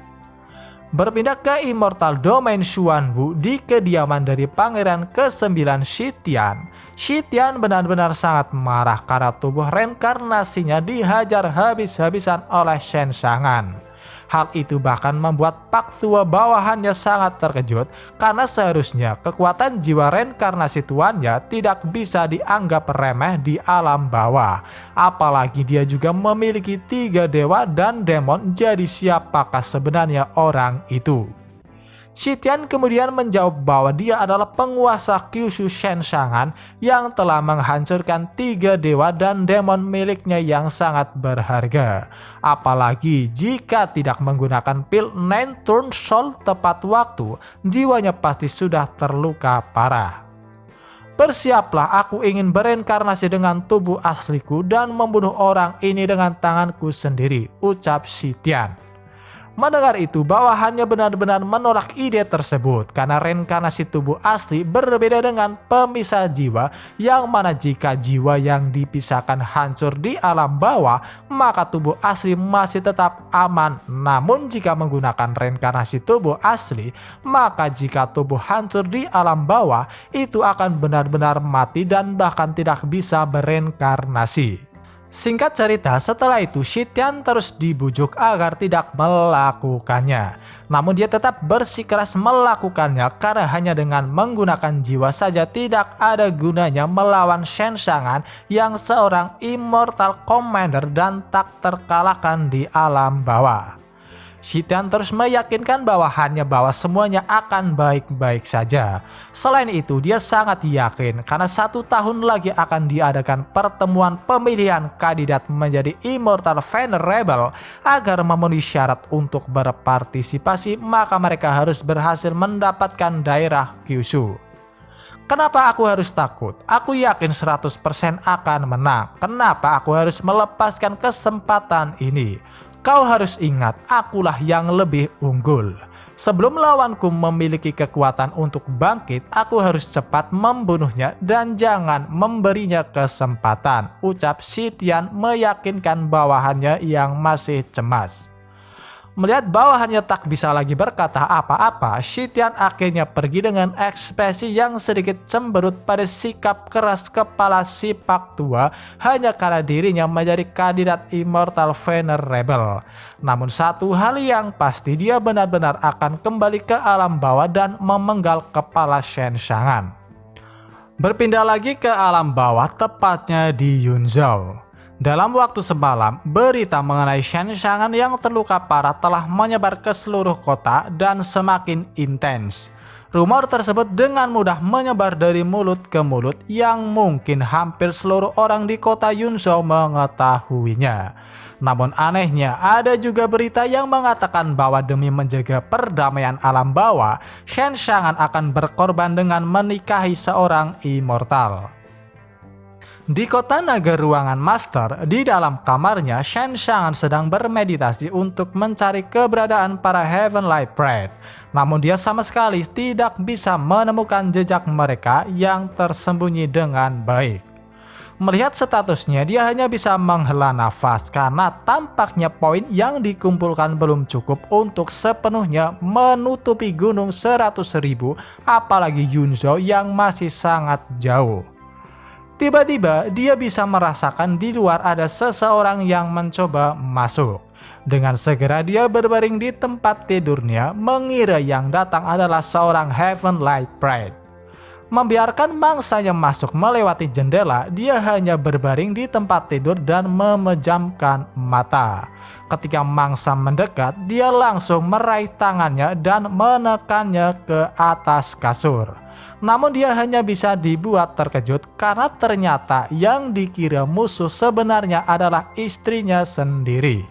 Berpindah ke Immortal Domain Xuanwu di kediaman dari Pangeran ke-9 Shitian. Shitian benar-benar sangat marah karena tubuh reinkarnasinya dihajar habis-habisan oleh Shen Shangan. Hal itu bahkan membuat Pak Tua bawahannya sangat terkejut karena seharusnya kekuatan jiwa reinkarnasi tuannya tidak bisa dianggap remeh di alam bawah. Apalagi dia juga memiliki 3 dewa dan demon, jadi siapakah sebenarnya orang itu? Shitian kemudian menjawab bahwa dia adalah penguasa Kyushu Shenshangan yang telah menghancurkan 3 dewa dan demon miliknya yang sangat berharga. Apalagi jika tidak menggunakan pil Nine Turn Soul tepat waktu, jiwanya pasti sudah terluka parah. Bersiaplah, aku ingin bereinkarnasi dengan tubuh asliku dan membunuh orang ini dengan tanganku sendiri, ucap Shitian. Mendengar itu, bawahannya benar-benar menolak ide tersebut karena reinkarnasi tubuh asli berbeda dengan pemisah jiwa, yang mana jika jiwa yang dipisahkan hancur di alam bawah, maka tubuh asli masih tetap aman. Namun jika menggunakan reinkarnasi tubuh asli, maka jika tubuh hancur di alam bawah, itu akan benar-benar mati dan bahkan tidak bisa bereinkarnasi. Singkat cerita, setelah itu Shitian terus dibujuk agar tidak melakukannya. Namun dia tetap bersikeras melakukannya karena hanya dengan menggunakan jiwa saja tidak ada gunanya melawan Shenshangan yang seorang immortal commander dan tak terkalahkan di alam bawah. Shitian terus meyakinkan bawahannya bahwa semuanya akan baik-baik saja. Selain itu, dia sangat yakin karena 1 tahun lagi akan diadakan pertemuan pemilihan kandidat menjadi Immortal Venerable. Agar memenuhi syarat untuk berpartisipasi, maka mereka harus berhasil mendapatkan daerah Kyushu. Kenapa aku harus takut? Aku yakin 100% akan menang. Kenapa aku harus melepaskan kesempatan ini? Kau harus ingat, akulah yang lebih unggul. Sebelum lawanku memiliki kekuatan untuk bangkit, aku harus cepat membunuhnya dan jangan memberinya kesempatan, ucap Shitian meyakinkan bawahannya yang masih cemas. Melihat bawahannya tak bisa lagi berkata apa-apa, Shitian akhirnya pergi dengan ekspresi yang sedikit cemberut pada sikap keras kepala si Pak Tua hanya karena dirinya menjadi kandidat Immortal Venerable. Namun satu hal yang pasti, dia benar-benar akan kembali ke alam bawah dan memenggal kepala Shenshangan. Berpindah lagi ke alam bawah, tepatnya di Yunzhou. Dalam waktu semalam, berita mengenai Shenshangan yang terluka parah telah menyebar ke seluruh kota dan semakin intens. Rumor tersebut dengan mudah menyebar dari mulut ke mulut yang mungkin hampir seluruh orang di kota Yunzhou mengetahuinya. Namun anehnya, ada juga berita yang mengatakan bahwa demi menjaga perdamaian alam bawah, Shenshangan akan berkorban dengan menikahi seorang immortal. Di kota naga ruangan master, di dalam kamarnya, Shenshangan sedang bermeditasi untuk mencari keberadaan para Heavenly Pride. Namun dia sama sekali tidak bisa menemukan jejak mereka yang tersembunyi dengan baik. Melihat statusnya, dia hanya bisa menghela nafas karena tampaknya poin yang dikumpulkan belum cukup untuk sepenuhnya menutupi gunung 100.000, apalagi Yunzhou yang masih sangat jauh. Tiba-tiba dia bisa merasakan di luar ada seseorang yang mencoba masuk. Dengan segera dia berbaring di tempat tidurnya, mengira yang datang adalah seorang Heavenly Pride. Membiarkan mangsanya masuk melewati jendela, dia hanya berbaring di tempat tidur dan memejamkan mata. Ketika mangsa mendekat, dia langsung meraih tangannya dan menekannya ke atas kasur. Namun dia hanya bisa dibuat terkejut karena ternyata yang dikira musuh sebenarnya adalah istrinya sendiri.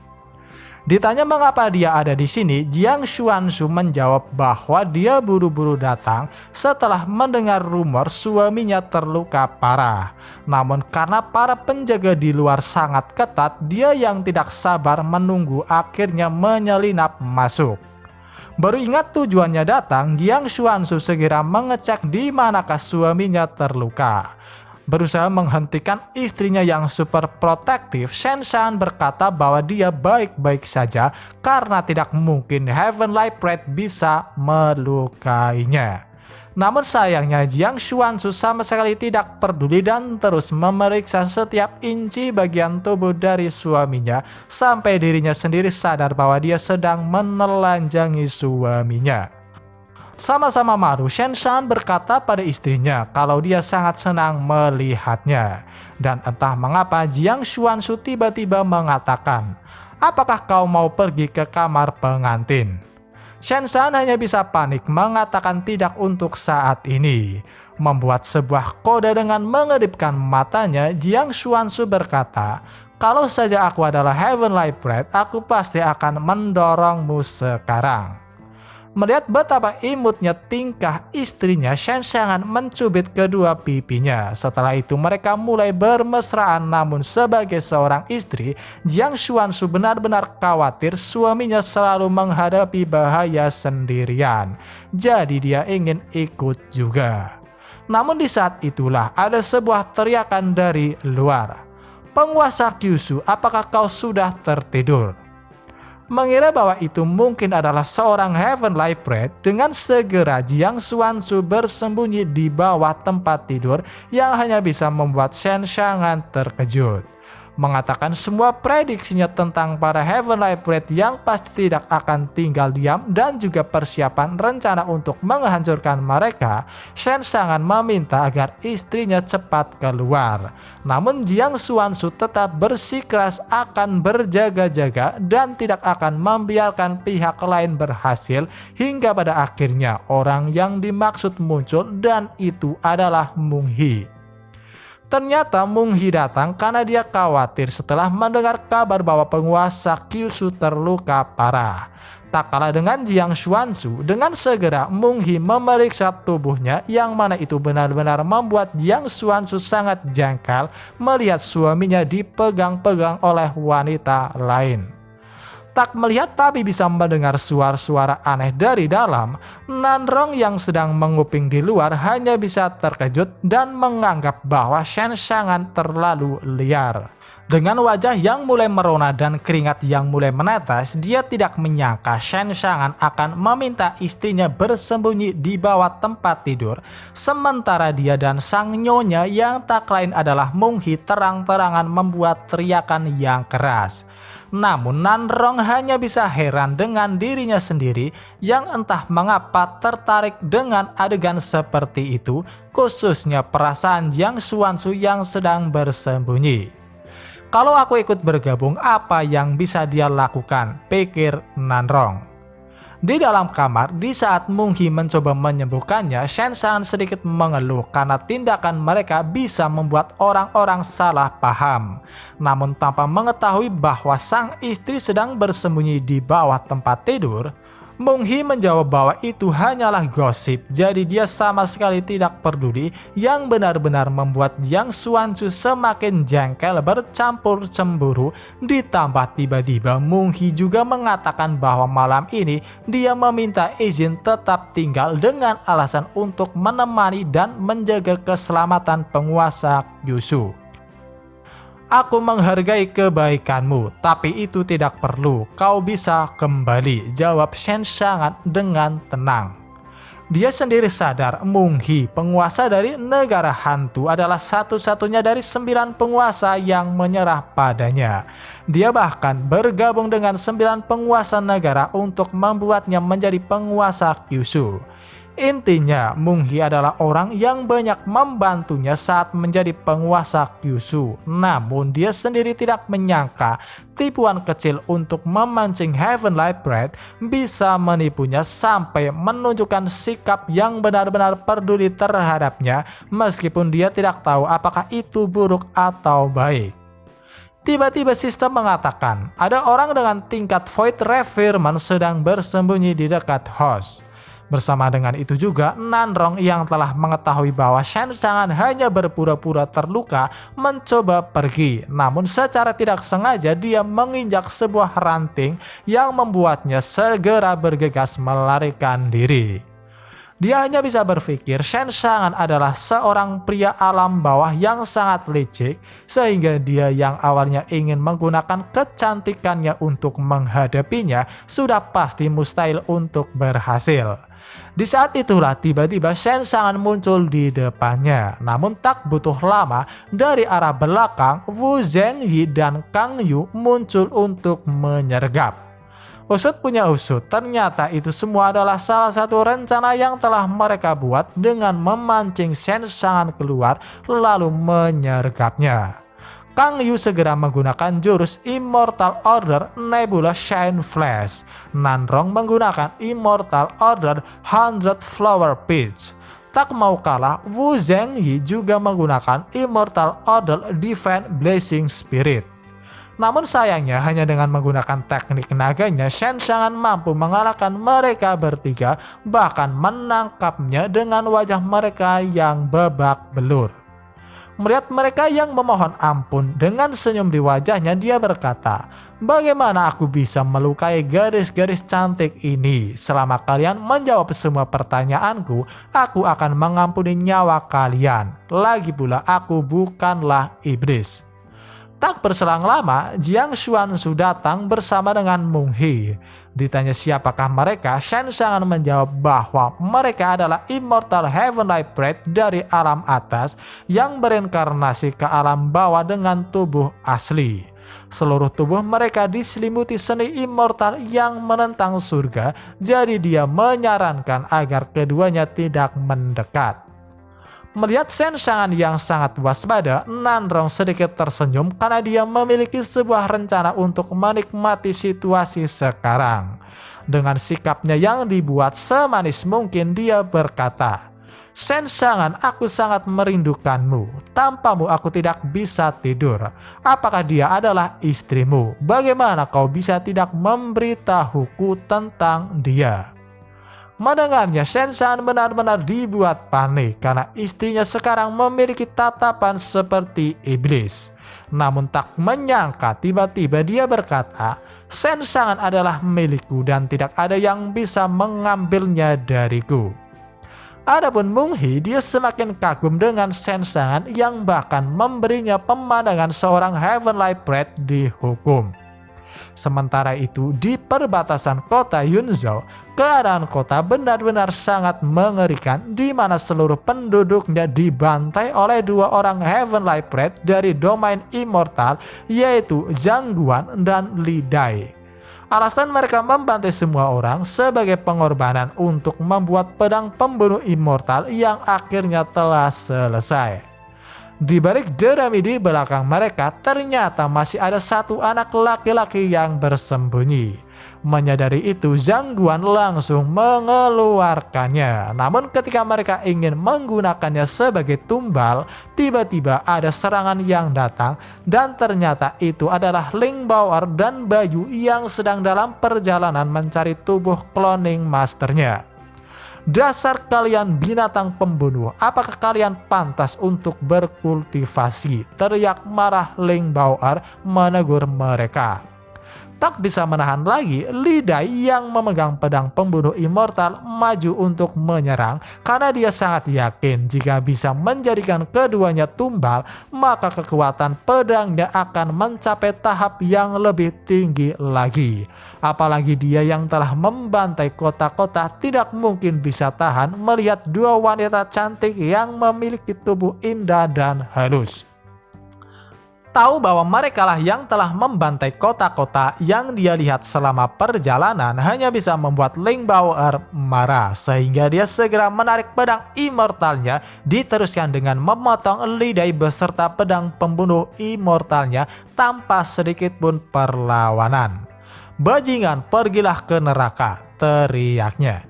Ditanya mengapa dia ada di sini, Jiang Xuanzu menjawab bahwa dia buru-buru datang setelah mendengar rumor suaminya terluka parah. Namun karena para penjaga di luar sangat ketat, dia yang tidak sabar menunggu akhirnya menyelinap masuk. Baru ingat tujuannya datang, Jiang Xuanzu segera mengecek di manakah suaminya terluka. Berusaha menghentikan istrinya yang super protektif, Shenshangan berkata bahwa dia baik-baik saja karena tidak mungkin Heavenly Pride bisa melukainya. Namun sayangnya Jiang Xuanzu sama sekali tidak peduli dan terus memeriksa setiap inci bagian tubuh dari suaminya sampai dirinya sendiri sadar bahwa dia sedang menelanjangi suaminya. Sama-sama malu, Shenshangan berkata pada istrinya kalau dia sangat senang melihatnya. Dan entah mengapa Jiang Xuanzu tiba-tiba mengatakan, "Apakah kau mau pergi ke kamar pengantin?" Shen Shang hanya bisa panik mengatakan tidak untuk saat ini. Membuat sebuah kode dengan mengedipkan matanya, Jiang Xuanzu berkata, "Kalau saja aku adalah Heavenly Bread, aku pasti akan mendorongmu sekarang." Melihat betapa imutnya tingkah istrinya, Shen Shang mencubit kedua pipinya. Setelah itu mereka mulai bermesraan, namun sebagai seorang istri, Jiang Xuanzu benar-benar khawatir suaminya selalu menghadapi bahaya sendirian. Jadi dia ingin ikut juga. Namun di saat itulah ada sebuah teriakan dari luar. "Penguasa Kyushu, apakah kau sudah tertidur?" Mengira bahwa itu mungkin adalah seorang Heavenly Bread, dengan segera Jiang Xuanzu bersembunyi di bawah tempat tidur yang hanya bisa membuat Shen Shang terkejut. Mengatakan semua prediksinya tentang para Heavenly Bread yang pasti tidak akan tinggal diam dan juga persiapan rencana untuk menghancurkan mereka, Shen Shang meminta agar istrinya cepat keluar. Namun Jiang Xuanzu tetap bersikeras akan berjaga-jaga dan tidak akan membiarkan pihak lain berhasil, hingga pada akhirnya orang yang dimaksud muncul dan itu adalah Mung He. Ternyata Mung He datang karena dia khawatir setelah mendengar kabar bahwa penguasa Kyushu terluka parah. Tak kalah dengan Jiang Xuanzu, dengan segera Mung He memeriksa tubuhnya, yang mana itu benar-benar membuat Jiang Xuanzu sangat jangkal melihat suaminya dipegang-pegang oleh wanita lain. Tak melihat tapi bisa mendengar suara-suara aneh dari dalam, Nanrong yang sedang menguping di luar hanya bisa terkejut dan menganggap bahwa Shen Shang terlalu liar. Dengan wajah yang mulai merona dan keringat yang mulai menetes, dia tidak menyangka Shen Shang akan meminta istrinya bersembunyi di bawah tempat tidur, sementara dia dan sang nyonya yang tak lain adalah Mung He terang-terangan membuat teriakan yang keras. Namun Nanrong hanya bisa heran dengan dirinya sendiri yang entah mengapa tertarik dengan adegan seperti itu, khususnya perasaan Jiang Xuanzu yang sedang bersembunyi. "Kalau aku ikut bergabung, apa yang bisa dia lakukan?" pikir Nanrong. Di dalam kamar, di saat Mung He mencoba menyembuhkannya, Shen Shang sedikit mengeluh karena tindakan mereka bisa membuat orang-orang salah paham. Namun tanpa mengetahui bahwa sang istri sedang bersembunyi di bawah tempat tidur, Mung He menjawab bahwa itu hanyalah gosip, jadi dia sama sekali tidak peduli, yang benar-benar membuat Jiang Xuanzu semakin jengkel bercampur cemburu. Ditambah tiba-tiba Mung He juga mengatakan bahwa malam ini dia meminta izin tetap tinggal dengan alasan untuk menemani dan menjaga keselamatan penguasa Kyushu. "Aku menghargai kebaikanmu, tapi itu tidak perlu. Kau bisa kembali," jawab Shen Shang dengan tenang. Dia sendiri sadar Mung He, penguasa dari negara hantu, adalah satu-satunya dari 9 penguasa yang menyerah padanya. Dia bahkan bergabung dengan 9 penguasa negara untuk membuatnya menjadi penguasa Kyushu. Intinya, Mung He adalah orang yang banyak membantunya saat menjadi penguasa Kyushu. Namun dia sendiri tidak menyangka tipuan kecil untuk memancing Heavenly Bread bisa menipunya sampai menunjukkan sikap yang benar-benar peduli terhadapnya, meskipun dia tidak tahu apakah itu buruk atau baik. Tiba-tiba sistem mengatakan ada orang dengan tingkat Void Reverman sedang bersembunyi di dekat host. Bersama dengan itu juga, Nanrong yang telah mengetahui bahwa Shen Shang hanya berpura-pura terluka mencoba pergi. Namun secara tidak sengaja dia menginjak sebuah ranting yang membuatnya segera bergegas melarikan diri. Dia hanya bisa berpikir Shen Shang adalah seorang pria alam bawah yang sangat licik, sehingga dia yang awalnya ingin menggunakan kecantikannya untuk menghadapinya sudah pasti mustahil untuk berhasil. Di saat itulah tiba-tiba Shen Shang muncul di depannya. Namun tak butuh lama, dari arah belakang Wu Zhengyi dan Kang Yu muncul untuk menyergap. Usut punya usut, ternyata itu semua adalah salah satu rencana yang telah mereka buat dengan memancing Shen Shang keluar lalu menyergapnya. Kang Yu segera menggunakan jurus Immortal Order Nebula Shine Flash. Nanrong menggunakan Immortal Order 100 Flower Pitch. Tak mau kalah, Wu Zhengyi juga menggunakan Immortal Order Divine Blessing Spirit. Namun sayangnya hanya dengan menggunakan teknik naganya, Shen Xiangan mampu mengalahkan mereka bertiga, bahkan menangkapnya dengan wajah mereka yang babak belur. Melihat mereka yang memohon ampun, dengan senyum di wajahnya dia berkata, "Bagaimana aku bisa melukai gadis-gadis cantik ini? Selama kalian menjawab semua pertanyaanku, aku akan mengampuni nyawa kalian. Lagi pula aku bukanlah iblis." Tak berselang lama, Jiang Xuanzu datang bersama dengan Meng He. Ditanya siapakah mereka, Shen Xiangan menjawab bahwa mereka adalah Immortal Heavenly Pride dari alam atas yang bereinkarnasi ke alam bawah dengan tubuh asli. Seluruh tubuh mereka diselimuti seni immortal yang menentang surga, jadi dia menyarankan agar keduanya tidak mendekat. Melihat Shen Xiangan yang sangat waspada, Nanrong sedikit tersenyum karena dia memiliki sebuah rencana untuk menikmati situasi sekarang. Dengan sikapnya yang dibuat semanis mungkin, dia berkata, "Shen Xiangan, aku sangat merindukanmu. Tanpamu aku tidak bisa tidur. Apakah dia adalah istrimu? Bagaimana kau bisa tidak memberitahuku tentang dia?" Mendengarnya, Shen Xiangan benar-benar dibuat panik karena istrinya sekarang memiliki tatapan seperti iblis. Namun tak menyangka tiba-tiba dia berkata, "Shen Xiangan adalah milikku dan tidak ada yang bisa mengambilnya dariku." Adapun Meng He, dia semakin kagum dengan Shen Xiangan yang bahkan memberinya pemandangan seorang Heavenly Pride dihukum. Sementara itu, di perbatasan kota Yunzhou, keadaan kota benar-benar sangat mengerikan, di mana seluruh penduduknya dibantai oleh dua orang Heavenly Pride dari domain immortal, yaitu Zhang Guan dan Li Dai. Alasan mereka membantai semua orang sebagai pengorbanan untuk membuat pedang pembunuh immortal yang akhirnya telah selesai. Di balik jerami di belakang mereka, ternyata masih ada satu anak laki-laki yang bersembunyi. Menyadari itu, Zhang Guan langsung mengeluarkannya. Namun ketika mereka ingin menggunakannya sebagai tumbal, tiba-tiba ada serangan yang datang, dan ternyata itu adalah Ling Bao'er dan Bayu yang sedang dalam perjalanan mencari tubuh cloning masternya. "Dasar kalian binatang pembunuh, apakah kalian pantas untuk berkultivasi?" teriak marah Ling Bao'er menegur mereka. Tak bisa menahan lagi, Li Dai yang memegang pedang pembunuh immortal maju untuk menyerang karena dia sangat yakin jika bisa menjadikan keduanya tumbal, maka kekuatan pedangnya akan mencapai tahap yang lebih tinggi lagi. Apalagi dia yang telah membantai kota-kota tidak mungkin bisa tahan melihat dua wanita cantik yang memiliki tubuh indah dan halus. Tahu bahwa merekalah yang telah membantai kota-kota yang dia lihat selama perjalanan hanya bisa membuat Ling Bao'er marah, sehingga dia segera menarik pedang immortalnya, diteruskan dengan memotong Li Dai beserta pedang pembunuh immortalnya tanpa sedikit pun perlawanan. "Bajingan, pergilah ke neraka," teriaknya.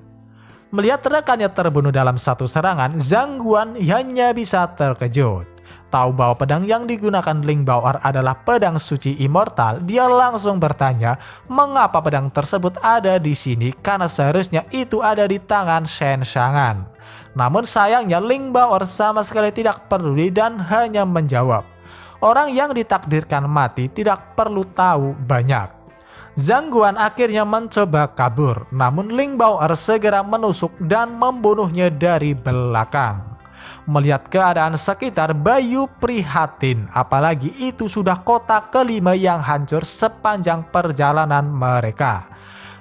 Melihat rekannya terbunuh dalam satu serangan, Zhang Guan hanya bisa terkejut. Tahu bahwa pedang yang digunakan Ling Bao'er adalah pedang suci immortal, dia langsung bertanya mengapa pedang tersebut ada di sini karena seharusnya itu ada di tangan Shen Xiangan. Namun sayangnya Ling Bao'er sama sekali tidak peduli dan hanya menjawab, "Orang yang ditakdirkan mati tidak perlu tahu banyak." Zhang Guan akhirnya mencoba kabur, namun Ling Bao'er segera menusuk dan membunuhnya dari belakang. Melihat keadaan sekitar, Bayu prihatin, apalagi itu sudah kota kelima yang hancur sepanjang perjalanan mereka.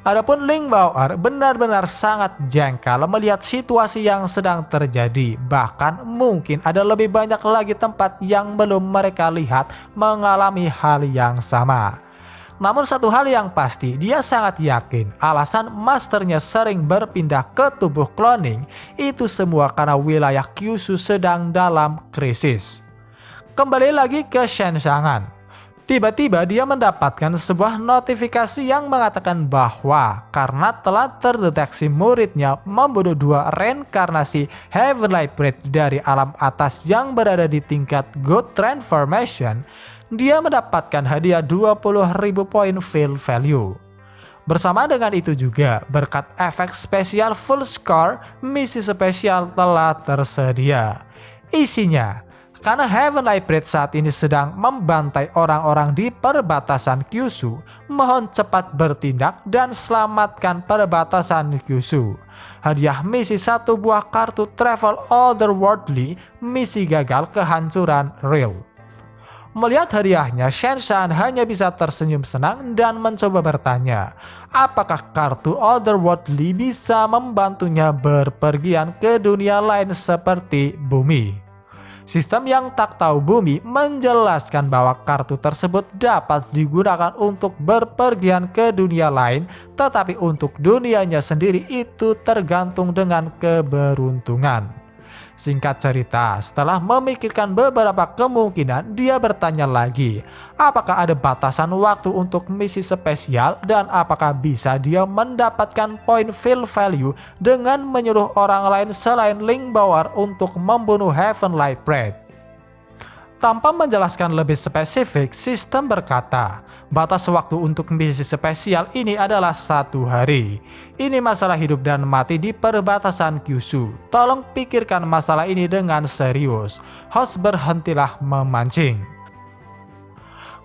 Adapun Ling Bao'er benar-benar sangat jengkel melihat situasi yang sedang terjadi, bahkan mungkin ada lebih banyak lagi tempat yang belum mereka lihat mengalami hal yang sama. Namun satu hal yang pasti, dia sangat yakin alasan masternya sering berpindah ke tubuh cloning itu semua karena wilayah Kyushu sedang dalam krisis. Kembali lagi ke Shen Xiangan. Tiba-tiba dia mendapatkan sebuah notifikasi yang mengatakan bahwa karena telah terdeteksi muridnya membunuh 2 reinkarnasi Heavenly Breed dari alam atas yang berada di tingkat Good Transformation, dia mendapatkan hadiah 20.000 poin Feel Value. Bersama dengan itu juga, berkat efek spesial Full Score, misi spesial telah tersedia. Isinya, karena Heavenly Breed saat ini sedang membantai orang-orang di perbatasan Kyushu, mohon cepat bertindak dan selamatkan perbatasan Kyushu. Hadiah misi 1 buah kartu Travel Otherworldly, misi gagal kehancuran real. Melihat hadiahnya, Shen Xiangan hanya bisa tersenyum senang dan mencoba bertanya, apakah kartu Otherworldly bisa membantunya berpergian ke dunia lain seperti bumi. Sistem yang tak tahu bumi menjelaskan bahwa kartu tersebut dapat digunakan untuk berpergian ke dunia lain, tetapi untuk dunianya sendiri itu tergantung dengan keberuntungan. Singkat cerita, setelah memikirkan beberapa kemungkinan, dia bertanya lagi, apakah ada batasan waktu untuk misi spesial dan apakah bisa dia mendapatkan poin Feel Value dengan menyuruh orang lain selain Link Bauer untuk membunuh Heavenly Breed. Tanpa menjelaskan lebih spesifik, sistem berkata, batas waktu untuk misi spesial ini adalah 1 hari. Ini masalah hidup dan mati di perbatasan Kyushu. Tolong pikirkan masalah ini dengan serius. Host berhentilah memancing.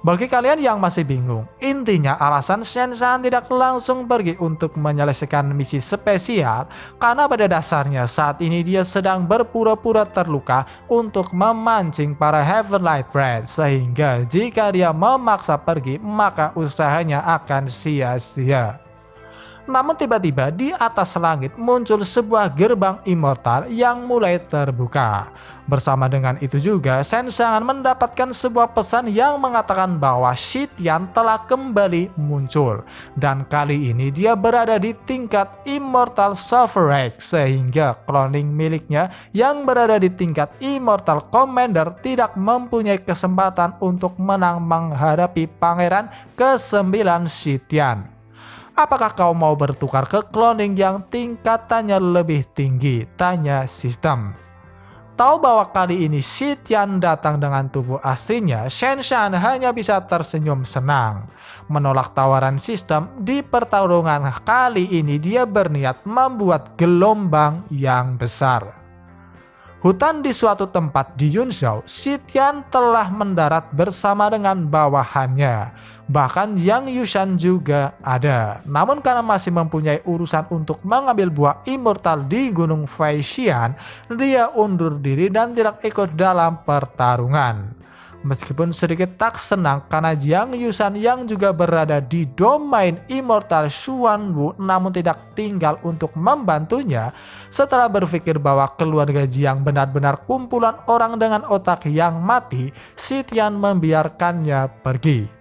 Bagi kalian yang masih bingung, intinya alasan Shen Xiangan tidak langsung pergi untuk menyelesaikan misi spesial karena pada dasarnya saat ini dia sedang berpura-pura terluka untuk memancing para Heavenly Breed, sehingga jika dia memaksa pergi maka usahanya akan sia-sia. Namun tiba-tiba di atas langit muncul sebuah gerbang immortal yang mulai terbuka. Bersama dengan itu juga, Shen Xiangan mendapatkan sebuah pesan yang mengatakan bahwa Shi Tian telah kembali muncul. Dan kali ini dia berada di tingkat Immortal Sovereign, sehingga cloning miliknya yang berada di tingkat Immortal Commander tidak mempunyai kesempatan untuk menang menghadapi pangeran ke-9 Shi Tian. Apakah kau mau bertukar ke cloning yang tingkatannya lebih tinggi? Tanya sistem. Tahu bahwa kali ini Shi Tian datang dengan tubuh aslinya, Shen Xiangan hanya bisa tersenyum senang. Menolak tawaran sistem, di pertarungan kali ini dia berniat membuat gelombang yang besar. Hutan di suatu tempat di Yunzhou, Shi Tian telah mendarat bersama dengan bawahannya. Bahkan Yang Yushan juga ada. Namun karena masih mempunyai urusan untuk mengambil buah immortal di Gunung Feishian, dia undur diri dan tidak ikut dalam pertarungan. Meskipun sedikit tak senang karena Jiang Yushan yang juga berada di domain Immortal Xuanwu namun tidak tinggal untuk membantunya, setelah berpikir bahwa keluarga Jiang benar-benar kumpulan orang dengan otak yang mati, Shi Tian membiarkannya pergi.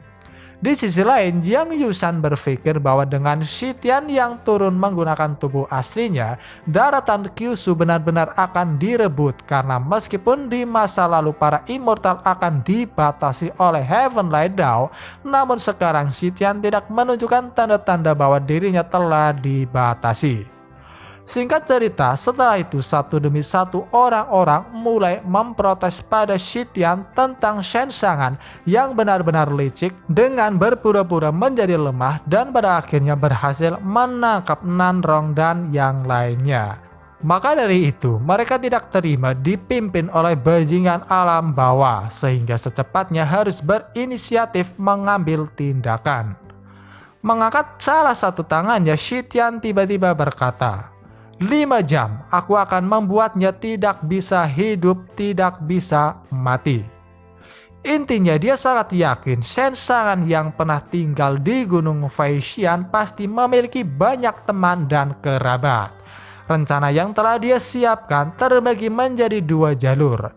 Di sisi lain, Jiang Yushan berpikir bahwa dengan Shi Tian yang turun menggunakan tubuh aslinya, daratan Kyushu benar-benar akan direbut karena meskipun di masa lalu para immortal akan dibatasi oleh Heavenly Dao, namun sekarang Shi Tian tidak menunjukkan tanda-tanda bahwa dirinya telah dibatasi. Singkat cerita, setelah itu satu demi satu orang-orang mulai memprotes pada Shi Tian tentang Shen Xiangan yang benar-benar licik dengan berpura-pura menjadi lemah dan pada akhirnya berhasil menangkap Nanrong dan yang lainnya. Maka dari itu, mereka tidak terima dipimpin oleh bajingan alam bawah sehingga secepatnya harus berinisiatif mengambil tindakan. Mengangkat salah satu tangannya, Shi Tian tiba-tiba berkata, 5 jam, aku akan membuatnya tidak bisa hidup, tidak bisa mati. Intinya dia sangat yakin Shen Xiangan yang pernah tinggal di Gunung Feishian pasti memiliki banyak teman dan kerabat. Rencana yang telah dia siapkan terbagi menjadi 2 jalur.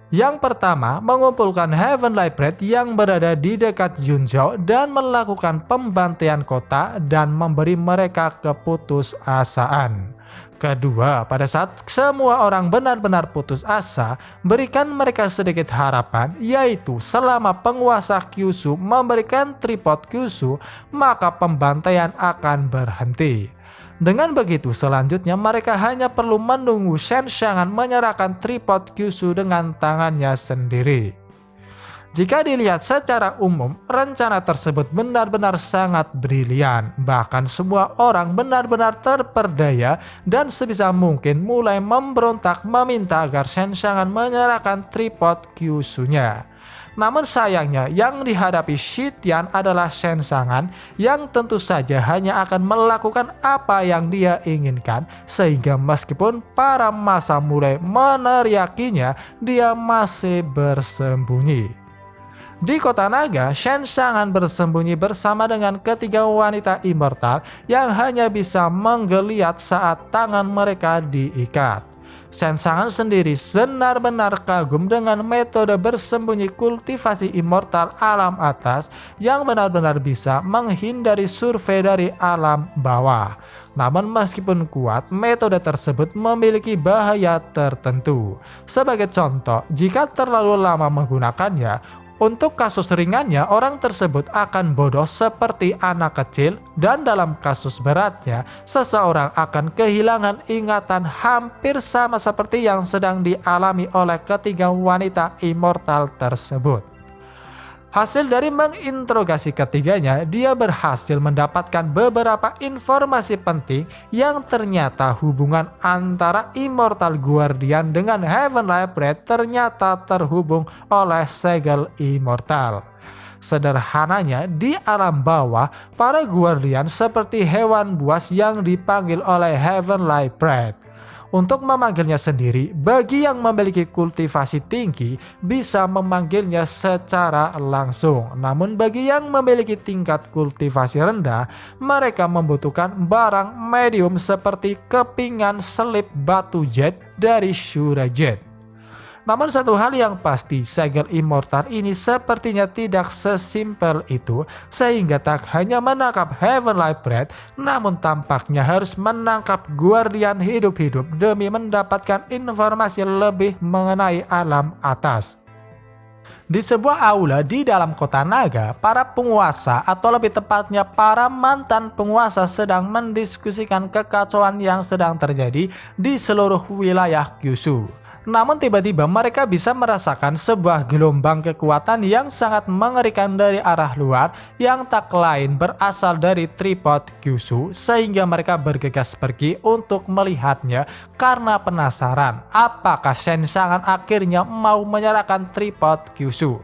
Yang pertama, mengumpulkan Heavenly Breed yang berada di dekat Yunzhou dan melakukan pembantaian kota dan memberi mereka keputusasaan. Kedua, pada saat semua orang benar-benar putus asa, berikan mereka sedikit harapan, yaitu selama penguasa Kyushu memberikan tripod Kyushu, maka pembantaian akan berhenti. Dengan begitu, selanjutnya mereka hanya perlu menunggu Shenshangan menyerahkan tripod Kyushu dengan tangannya sendiri. Jika dilihat secara umum, rencana tersebut benar-benar sangat brilian. Bahkan semua orang benar-benar terperdaya dan sebisa mungkin mulai memberontak meminta agar Shenshangan menyerahkan tripod Kyushu-nya. Namun sayangnya yang dihadapi Shitian adalah Shenshangan yang tentu saja hanya akan melakukan apa yang dia inginkan, sehingga meskipun para massa mulai meneriakinya, dia masih bersembunyi. Di kota naga, Shenshangan bersembunyi bersama dengan ketiga wanita immortal yang hanya bisa menggeliat saat tangan mereka diikat. Shenshangan sendiri benar-benar kagum dengan metode bersembunyi kultivasi immortal alam atas yang benar-benar bisa menghindari survei dari alam bawah. Namun meskipun kuat, metode tersebut memiliki bahaya tertentu. Sebagai contoh, jika terlalu lama menggunakannya, untuk kasus ringannya, orang tersebut akan bodoh seperti anak kecil, dan dalam kasus beratnya, seseorang akan kehilangan ingatan hampir sama seperti yang sedang dialami oleh ketiga wanita immortal tersebut. Hasil dari menginterogasi ketiganya, dia berhasil mendapatkan beberapa informasi penting yang ternyata hubungan antara Immortal Guardian dengan Heavenly Bread ternyata terhubung oleh segel Immortal. Sederhananya, di alam bawah, para Guardian seperti hewan buas yang dipanggil oleh Heavenly Bread. Untuk memanggilnya sendiri, bagi yang memiliki kultivasi tinggi bisa memanggilnya secara langsung. Namun bagi yang memiliki tingkat kultivasi rendah, mereka membutuhkan barang medium seperti kepingan selip batu jet dari Shura Jet. Namun satu hal yang pasti, segel immortal ini sepertinya tidak sesimpel itu, sehingga tak hanya menangkap Heavenly Bread, namun tampaknya harus menangkap Guardian hidup-hidup demi mendapatkan informasi lebih mengenai alam atas. Di sebuah aula di dalam kota naga, para penguasa atau lebih tepatnya para mantan penguasa sedang mendiskusikan kekacauan yang sedang terjadi di seluruh wilayah Kyushu. Namun tiba-tiba mereka bisa merasakan sebuah gelombang kekuatan yang sangat mengerikan dari arah luar yang tak lain berasal dari tripod Kyushu, sehingga mereka bergegas pergi untuk melihatnya karena penasaran apakah Shenshangan akhirnya mau menyerahkan tripod Kyushu.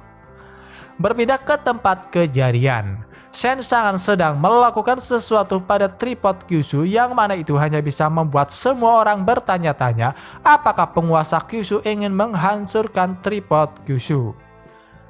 Berpindah ke tempat kejadian, Shenshangan sedang melakukan sesuatu pada tripod Kyushu yang mana itu hanya bisa membuat semua orang bertanya-tanya apakah penguasa Kyushu ingin menghancurkan tripod Kyushu.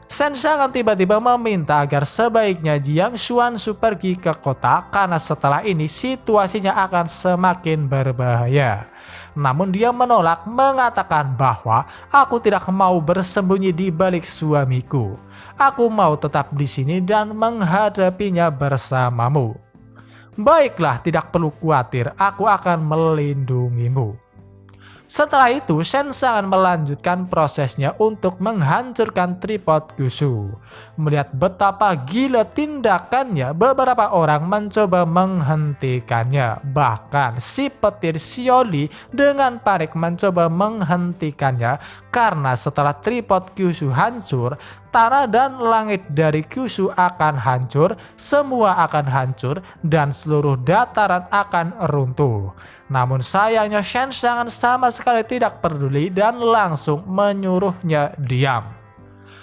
Shenshangan tiba-tiba meminta agar sebaiknya Jiang Xuanzu pergi ke kota karena setelah ini situasinya akan semakin berbahaya. Namun dia menolak, mengatakan bahwa aku tidak mau bersembunyi di balik suamiku. Aku mau tetap di sini dan menghadapinya bersamamu. Baiklah, tidak perlu khawatir, aku akan melindungimu. Setelah itu, Shenshangan melanjutkan prosesnya untuk menghancurkan tripod Kyushu. Melihat betapa gila tindakannya, beberapa orang mencoba menghentikannya. Bahkan si petir Xioli dengan panik mencoba menghentikannya karena setelah tripod Kyushu hancur, tanah dan langit dari Kyushu akan hancur, semua akan hancur, dan seluruh dataran akan runtuh. Namun sayangnya Shenshangan sama sekali tidak peduli dan langsung menyuruhnya diam.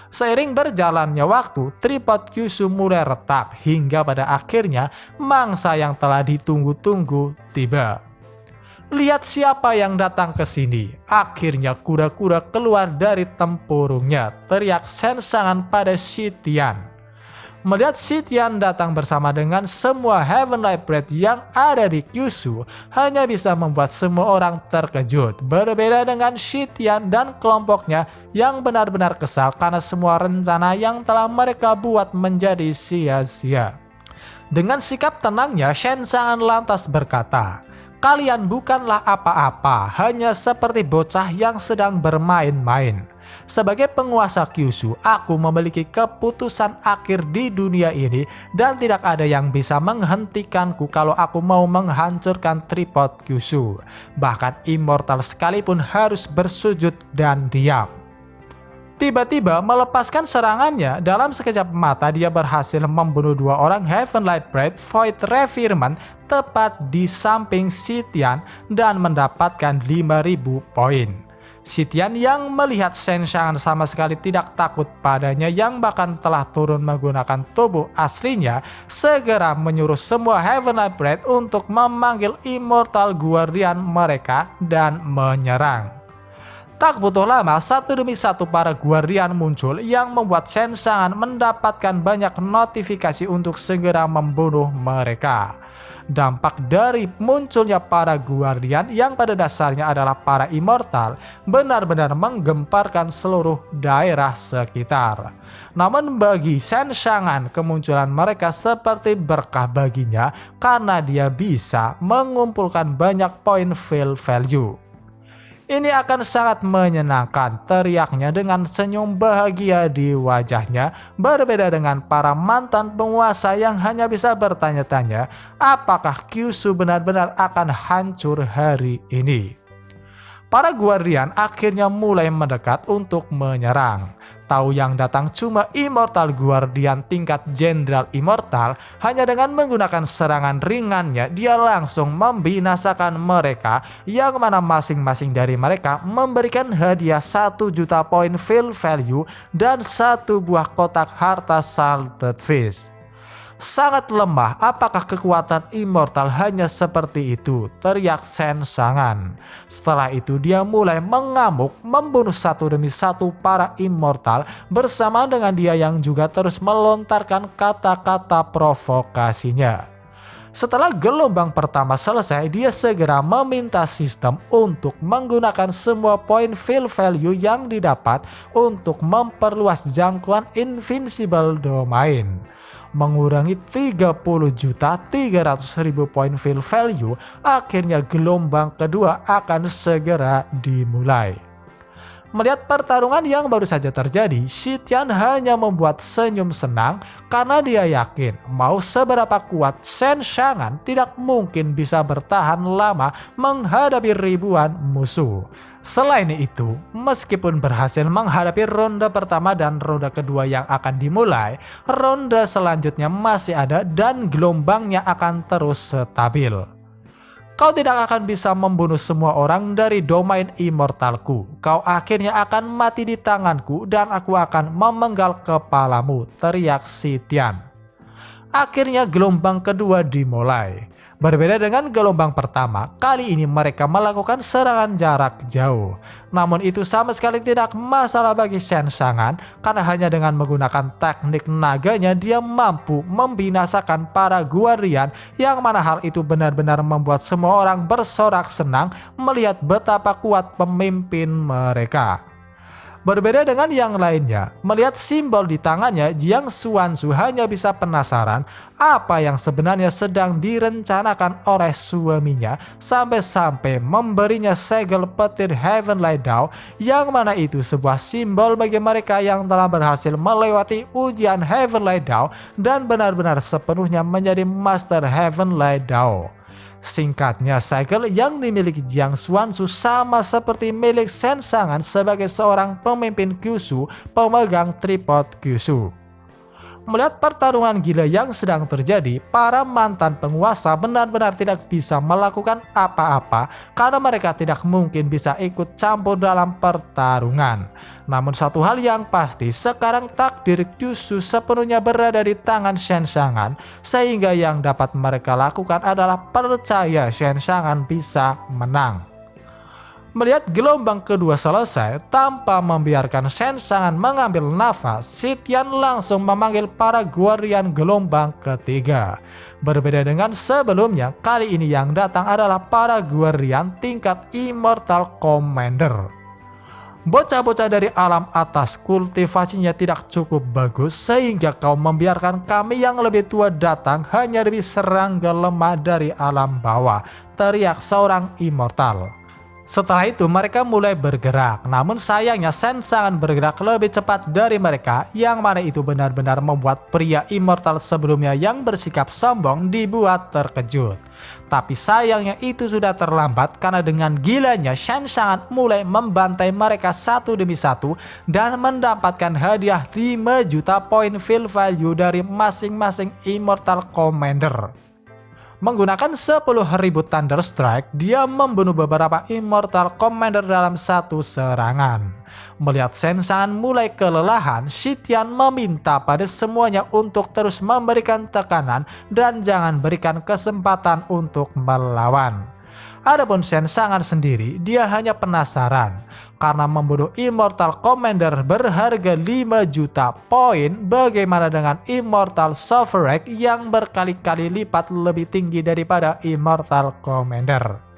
Seiring berjalannya waktu, tripod Kyushu mulai retak hingga pada akhirnya mangsa yang telah ditunggu-tunggu tiba. Lihat siapa yang datang ke sini. Akhirnya kura-kura keluar dari tempurungnya, teriak Shenshangan pada Shitian. Melihat Shitian datang bersama dengan semua Heavenly Bread yang ada di Kyushu, hanya bisa membuat semua orang terkejut. Berbeda dengan Shitian dan kelompoknya yang benar-benar kesal karena semua rencana yang telah mereka buat menjadi sia-sia. Dengan sikap tenangnya, Shenshangan lantas berkata, Kalian bukanlah apa-apa, hanya seperti bocah yang sedang bermain-main. Sebagai penguasa Kyushu, aku memiliki keputusan akhir di dunia ini dan tidak ada yang bisa menghentikanku kalau aku mau menghancurkan tripod Kyushu. Bahkan immortal sekalipun harus bersujud dan diam. Tiba-tiba melepaskan serangannya, dalam sekejap mata dia berhasil membunuh dua orang Heavenlight Blade Void Revirement tepat di samping Sitian dan mendapatkan 5000 poin. Sitian yang melihat Shen Xiangan sama sekali tidak takut padanya, yang bahkan telah turun menggunakan tubuh aslinya, segera menyuruh semua Heavenlight Blade untuk memanggil Immortal Guardian mereka dan menyerang. Tak butuh lama, satu demi satu para Guardian muncul yang membuat Shen Xiangan mendapatkan banyak notifikasi untuk segera membunuh mereka. Dampak dari munculnya para Guardian yang pada dasarnya adalah para Immortal benar-benar menggemparkan seluruh daerah sekitar. Namun bagi Shen Xiangan, kemunculan mereka seperti berkah baginya karena dia bisa mengumpulkan banyak poin feel value. Ini akan sangat menyenangkan, teriaknya dengan senyum bahagia di wajahnya. Berbeda dengan para mantan penguasa yang hanya bisa bertanya-tanya apakah Kyushu benar-benar akan hancur hari ini. Para Guardian akhirnya mulai mendekat untuk menyerang. Tahu yang datang cuma Immortal Guardian tingkat Jenderal Immortal, hanya dengan menggunakan serangan ringannya dia langsung membinasakan mereka, yang mana masing-masing dari mereka memberikan hadiah 1 juta poin feel value dan 1 buah kotak harta Salted Fish. Sangat lemah, apakah kekuatan Immortal hanya seperti itu? Teriak Shen Xiangan. Setelah itu dia mulai mengamuk, membunuh satu demi satu para Immortal bersama dengan dia yang juga terus melontarkan kata-kata provokasinya. Setelah gelombang pertama selesai, dia segera meminta sistem untuk menggunakan semua poin feel value yang didapat untuk memperluas jangkauan Invincible Domain. Mengurangi 30.300.000 poin feel value, akhirnya gelombang kedua akan segera dimulai. Melihat pertarungan yang baru saja terjadi, Sitian hanya membuat senyum senang karena dia yakin mau seberapa kuat Shen Xiangan tidak mungkin bisa bertahan lama menghadapi ribuan musuh. Selain itu, meskipun berhasil menghadapi ronde pertama dan ronde kedua yang akan dimulai, ronde selanjutnya masih ada dan gelombangnya akan terus stabil. Kau tidak akan bisa membunuh semua orang dari domain immortalku. Kau akhirnya akan mati di tanganku dan aku akan memenggal kepalamu, teriak Sitian. Akhirnya gelombang kedua dimulai. Berbeda dengan gelombang pertama, kali ini mereka melakukan serangan jarak jauh. Namun itu sama sekali tidak masalah bagi Shen Xiangan, karena hanya dengan menggunakan teknik naganya dia mampu membinasakan para Guardian, yang mana hal itu benar-benar membuat semua orang bersorak senang melihat betapa kuat pemimpin mereka. Berbeda dengan yang lainnya, melihat simbol di tangannya, Jiang Xuanzu hanya bisa penasaran apa yang sebenarnya sedang direncanakan oleh suaminya, sampai-sampai memberinya segel petir Heavenly Dao, yang mana itu sebuah simbol bagi mereka yang telah berhasil melewati ujian Heavenly Dao dan benar-benar sepenuhnya menjadi Master Heavenly Dao. Singkatnya, segel yang dimiliki Jiang Xuanzu sama seperti milik Shen Xiangan sebagai seorang pemimpin Kyushu, pemegang tripod Kyushu. Melihat pertarungan gila yang sedang terjadi, para mantan penguasa benar-benar tidak bisa melakukan apa-apa karena mereka tidak mungkin bisa ikut campur dalam pertarungan. Namun satu hal yang pasti, sekarang takdir Kyushu sepenuhnya berada di tangan Shen Xiangan, sehingga yang dapat mereka lakukan adalah percaya Shen Xiangan bisa menang. Melihat gelombang kedua selesai, tanpa membiarkan Shen Xiangan mengambil nafas, Sitian langsung memanggil para Guardian gelombang ketiga. Berbeda dengan sebelumnya, kali ini yang datang adalah para Guardian tingkat Immortal Commander. Bocah-bocah dari alam atas kultivasinya tidak cukup bagus sehingga kau membiarkan kami yang lebih tua datang hanya demi serangga lemah dari alam bawah, teriak seorang immortal. Setelah itu mereka mulai bergerak, namun sayangnya Shensangan bergerak lebih cepat dari mereka, yang mana itu benar-benar membuat pria immortal sebelumnya yang bersikap sombong dibuat terkejut. Tapi sayangnya itu sudah terlambat karena dengan gilanya Shensangan mulai membantai mereka satu demi satu dan mendapatkan hadiah 5 juta poin feel value dari masing-masing Immortal Commander. Menggunakan 10.000 Thunder Strike, dia membunuh beberapa Immortal Commander dalam satu serangan. Melihat Shensangan mulai kelelahan, Shitian meminta pada semuanya untuk terus memberikan tekanan dan jangan berikan kesempatan untuk melawan. Adapun Shensangan sendiri, dia hanya penasaran karena membunuh Immortal Commander berharga 5 juta poin, bagaimana dengan Immortal Sovereign yang berkali-kali lipat lebih tinggi daripada Immortal Commander.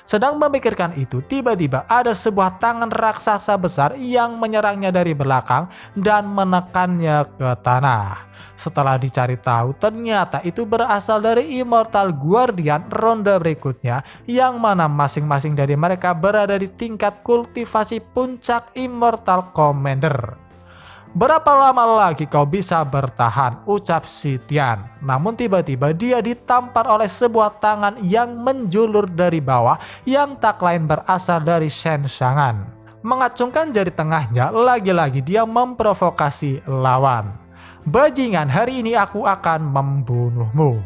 Sedang memikirkan itu, tiba-tiba ada sebuah tangan raksasa besar yang menyerangnya dari belakang dan menekannya ke tanah. Setelah dicari tahu, ternyata itu berasal dari Immortal Guardian ronde berikutnya, yang mana masing-masing dari mereka berada di tingkat kultivasi puncak Immortal Commander. "Berapa lama lagi kau bisa bertahan?" ucap Shitian. Namun tiba-tiba dia ditampar oleh sebuah tangan yang menjulur dari bawah yang tak lain berasal dari Shensangan. Mengacungkan jari tengahnya, lagi-lagi dia memprovokasi lawan. "Bajingan, hari ini aku akan membunuhmu."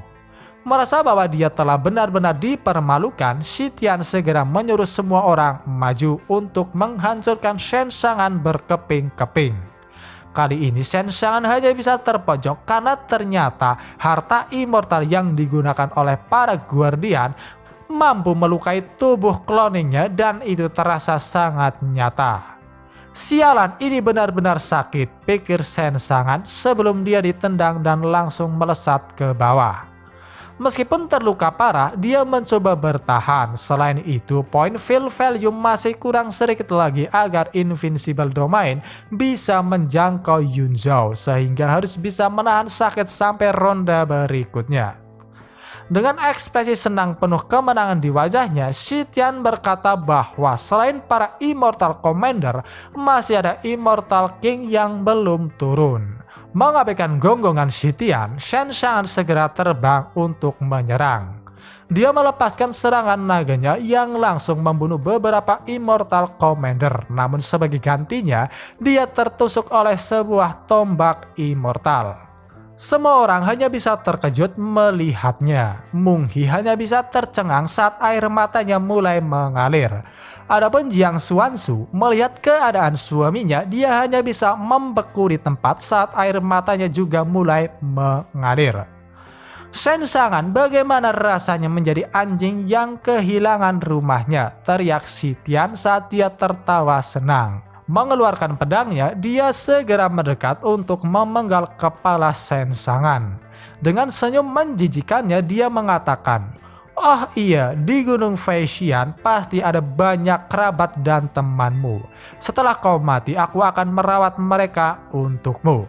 Merasa bahwa dia telah benar-benar dipermalukan, Shitian segera menyuruh semua orang maju untuk menghancurkan Shensangan berkeping-keping. Kali ini Shensangan hanya bisa terpojok karena ternyata harta immortal yang digunakan oleh para Guardian mampu melukai tubuh cloningnya dan itu terasa sangat nyata. "Sialan, ini benar-benar sakit," pikir Shensangan sebelum dia ditendang dan langsung melesat ke bawah. Meskipun terluka parah, dia mencoba bertahan. Selain itu, poin feel value masih kurang sedikit lagi agar Invincible Domain bisa menjangkau Yunzhou, sehingga harus bisa menahan sakit sampai ronde berikutnya. Dengan ekspresi senang penuh kemenangan di wajahnya, Shitian berkata bahwa selain para Immortal Commander, masih ada Immortal King yang belum turun. Mengabaikan gonggongan Shitian, Shensangan segera terbang untuk menyerang. Dia melepaskan serangan naganya yang langsung membunuh beberapa Immortal Commander. Namun sebagai gantinya, dia tertusuk oleh sebuah tombak immortal. Semua orang hanya bisa terkejut melihatnya. Munghi hanya bisa tercengang saat air matanya mulai mengalir. Adapun Jiang Xuanzu melihat keadaan suaminya, dia hanya bisa membeku di tempat saat air matanya juga mulai mengalir. "Shensangan, bagaimana rasanya menjadi anjing yang kehilangan rumahnya?" teriak Shitian saat dia tertawa senang. Mengeluarkan pedangnya, dia segera mendekat untuk memenggal kepala Shensangan. Dengan senyum menjijikannya, dia mengatakan, "Oh iya, di Gunung Feishian pasti ada banyak kerabat dan temanmu. Setelah kau mati, aku akan merawat mereka untukmu."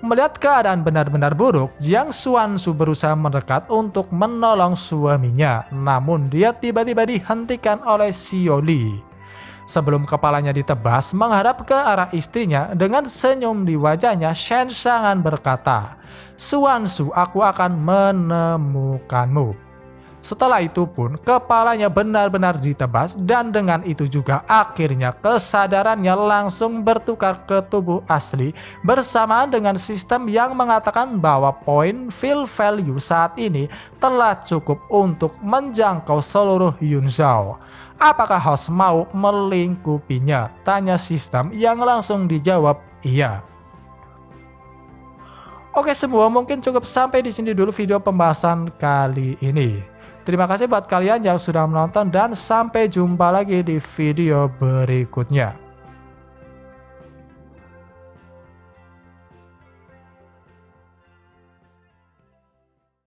Melihat keadaan benar-benar buruk, Jiang Xuanzu berusaha mendekat untuk menolong suaminya. Namun dia tiba-tiba dihentikan oleh Xiao Li. Sebelum kepalanya ditebas menghadap ke arah istrinya, dengan senyum di wajahnya, Shensangan berkata, "Xuanzu, aku akan menemukanmu." Setelah itu pun kepalanya benar-benar ditebas dan dengan itu juga akhirnya kesadarannya langsung bertukar ke tubuh asli bersamaan dengan sistem yang mengatakan bahwa poin feel value saat ini telah cukup untuk menjangkau seluruh Yunzhou. "Apakah host mau melingkupinya?" tanya sistem yang langsung dijawab iya. Oke semua, mungkin cukup sampai di sini dulu video pembahasan kali ini. Terima kasih buat kalian yang sudah menonton dan sampai jumpa lagi di video berikutnya.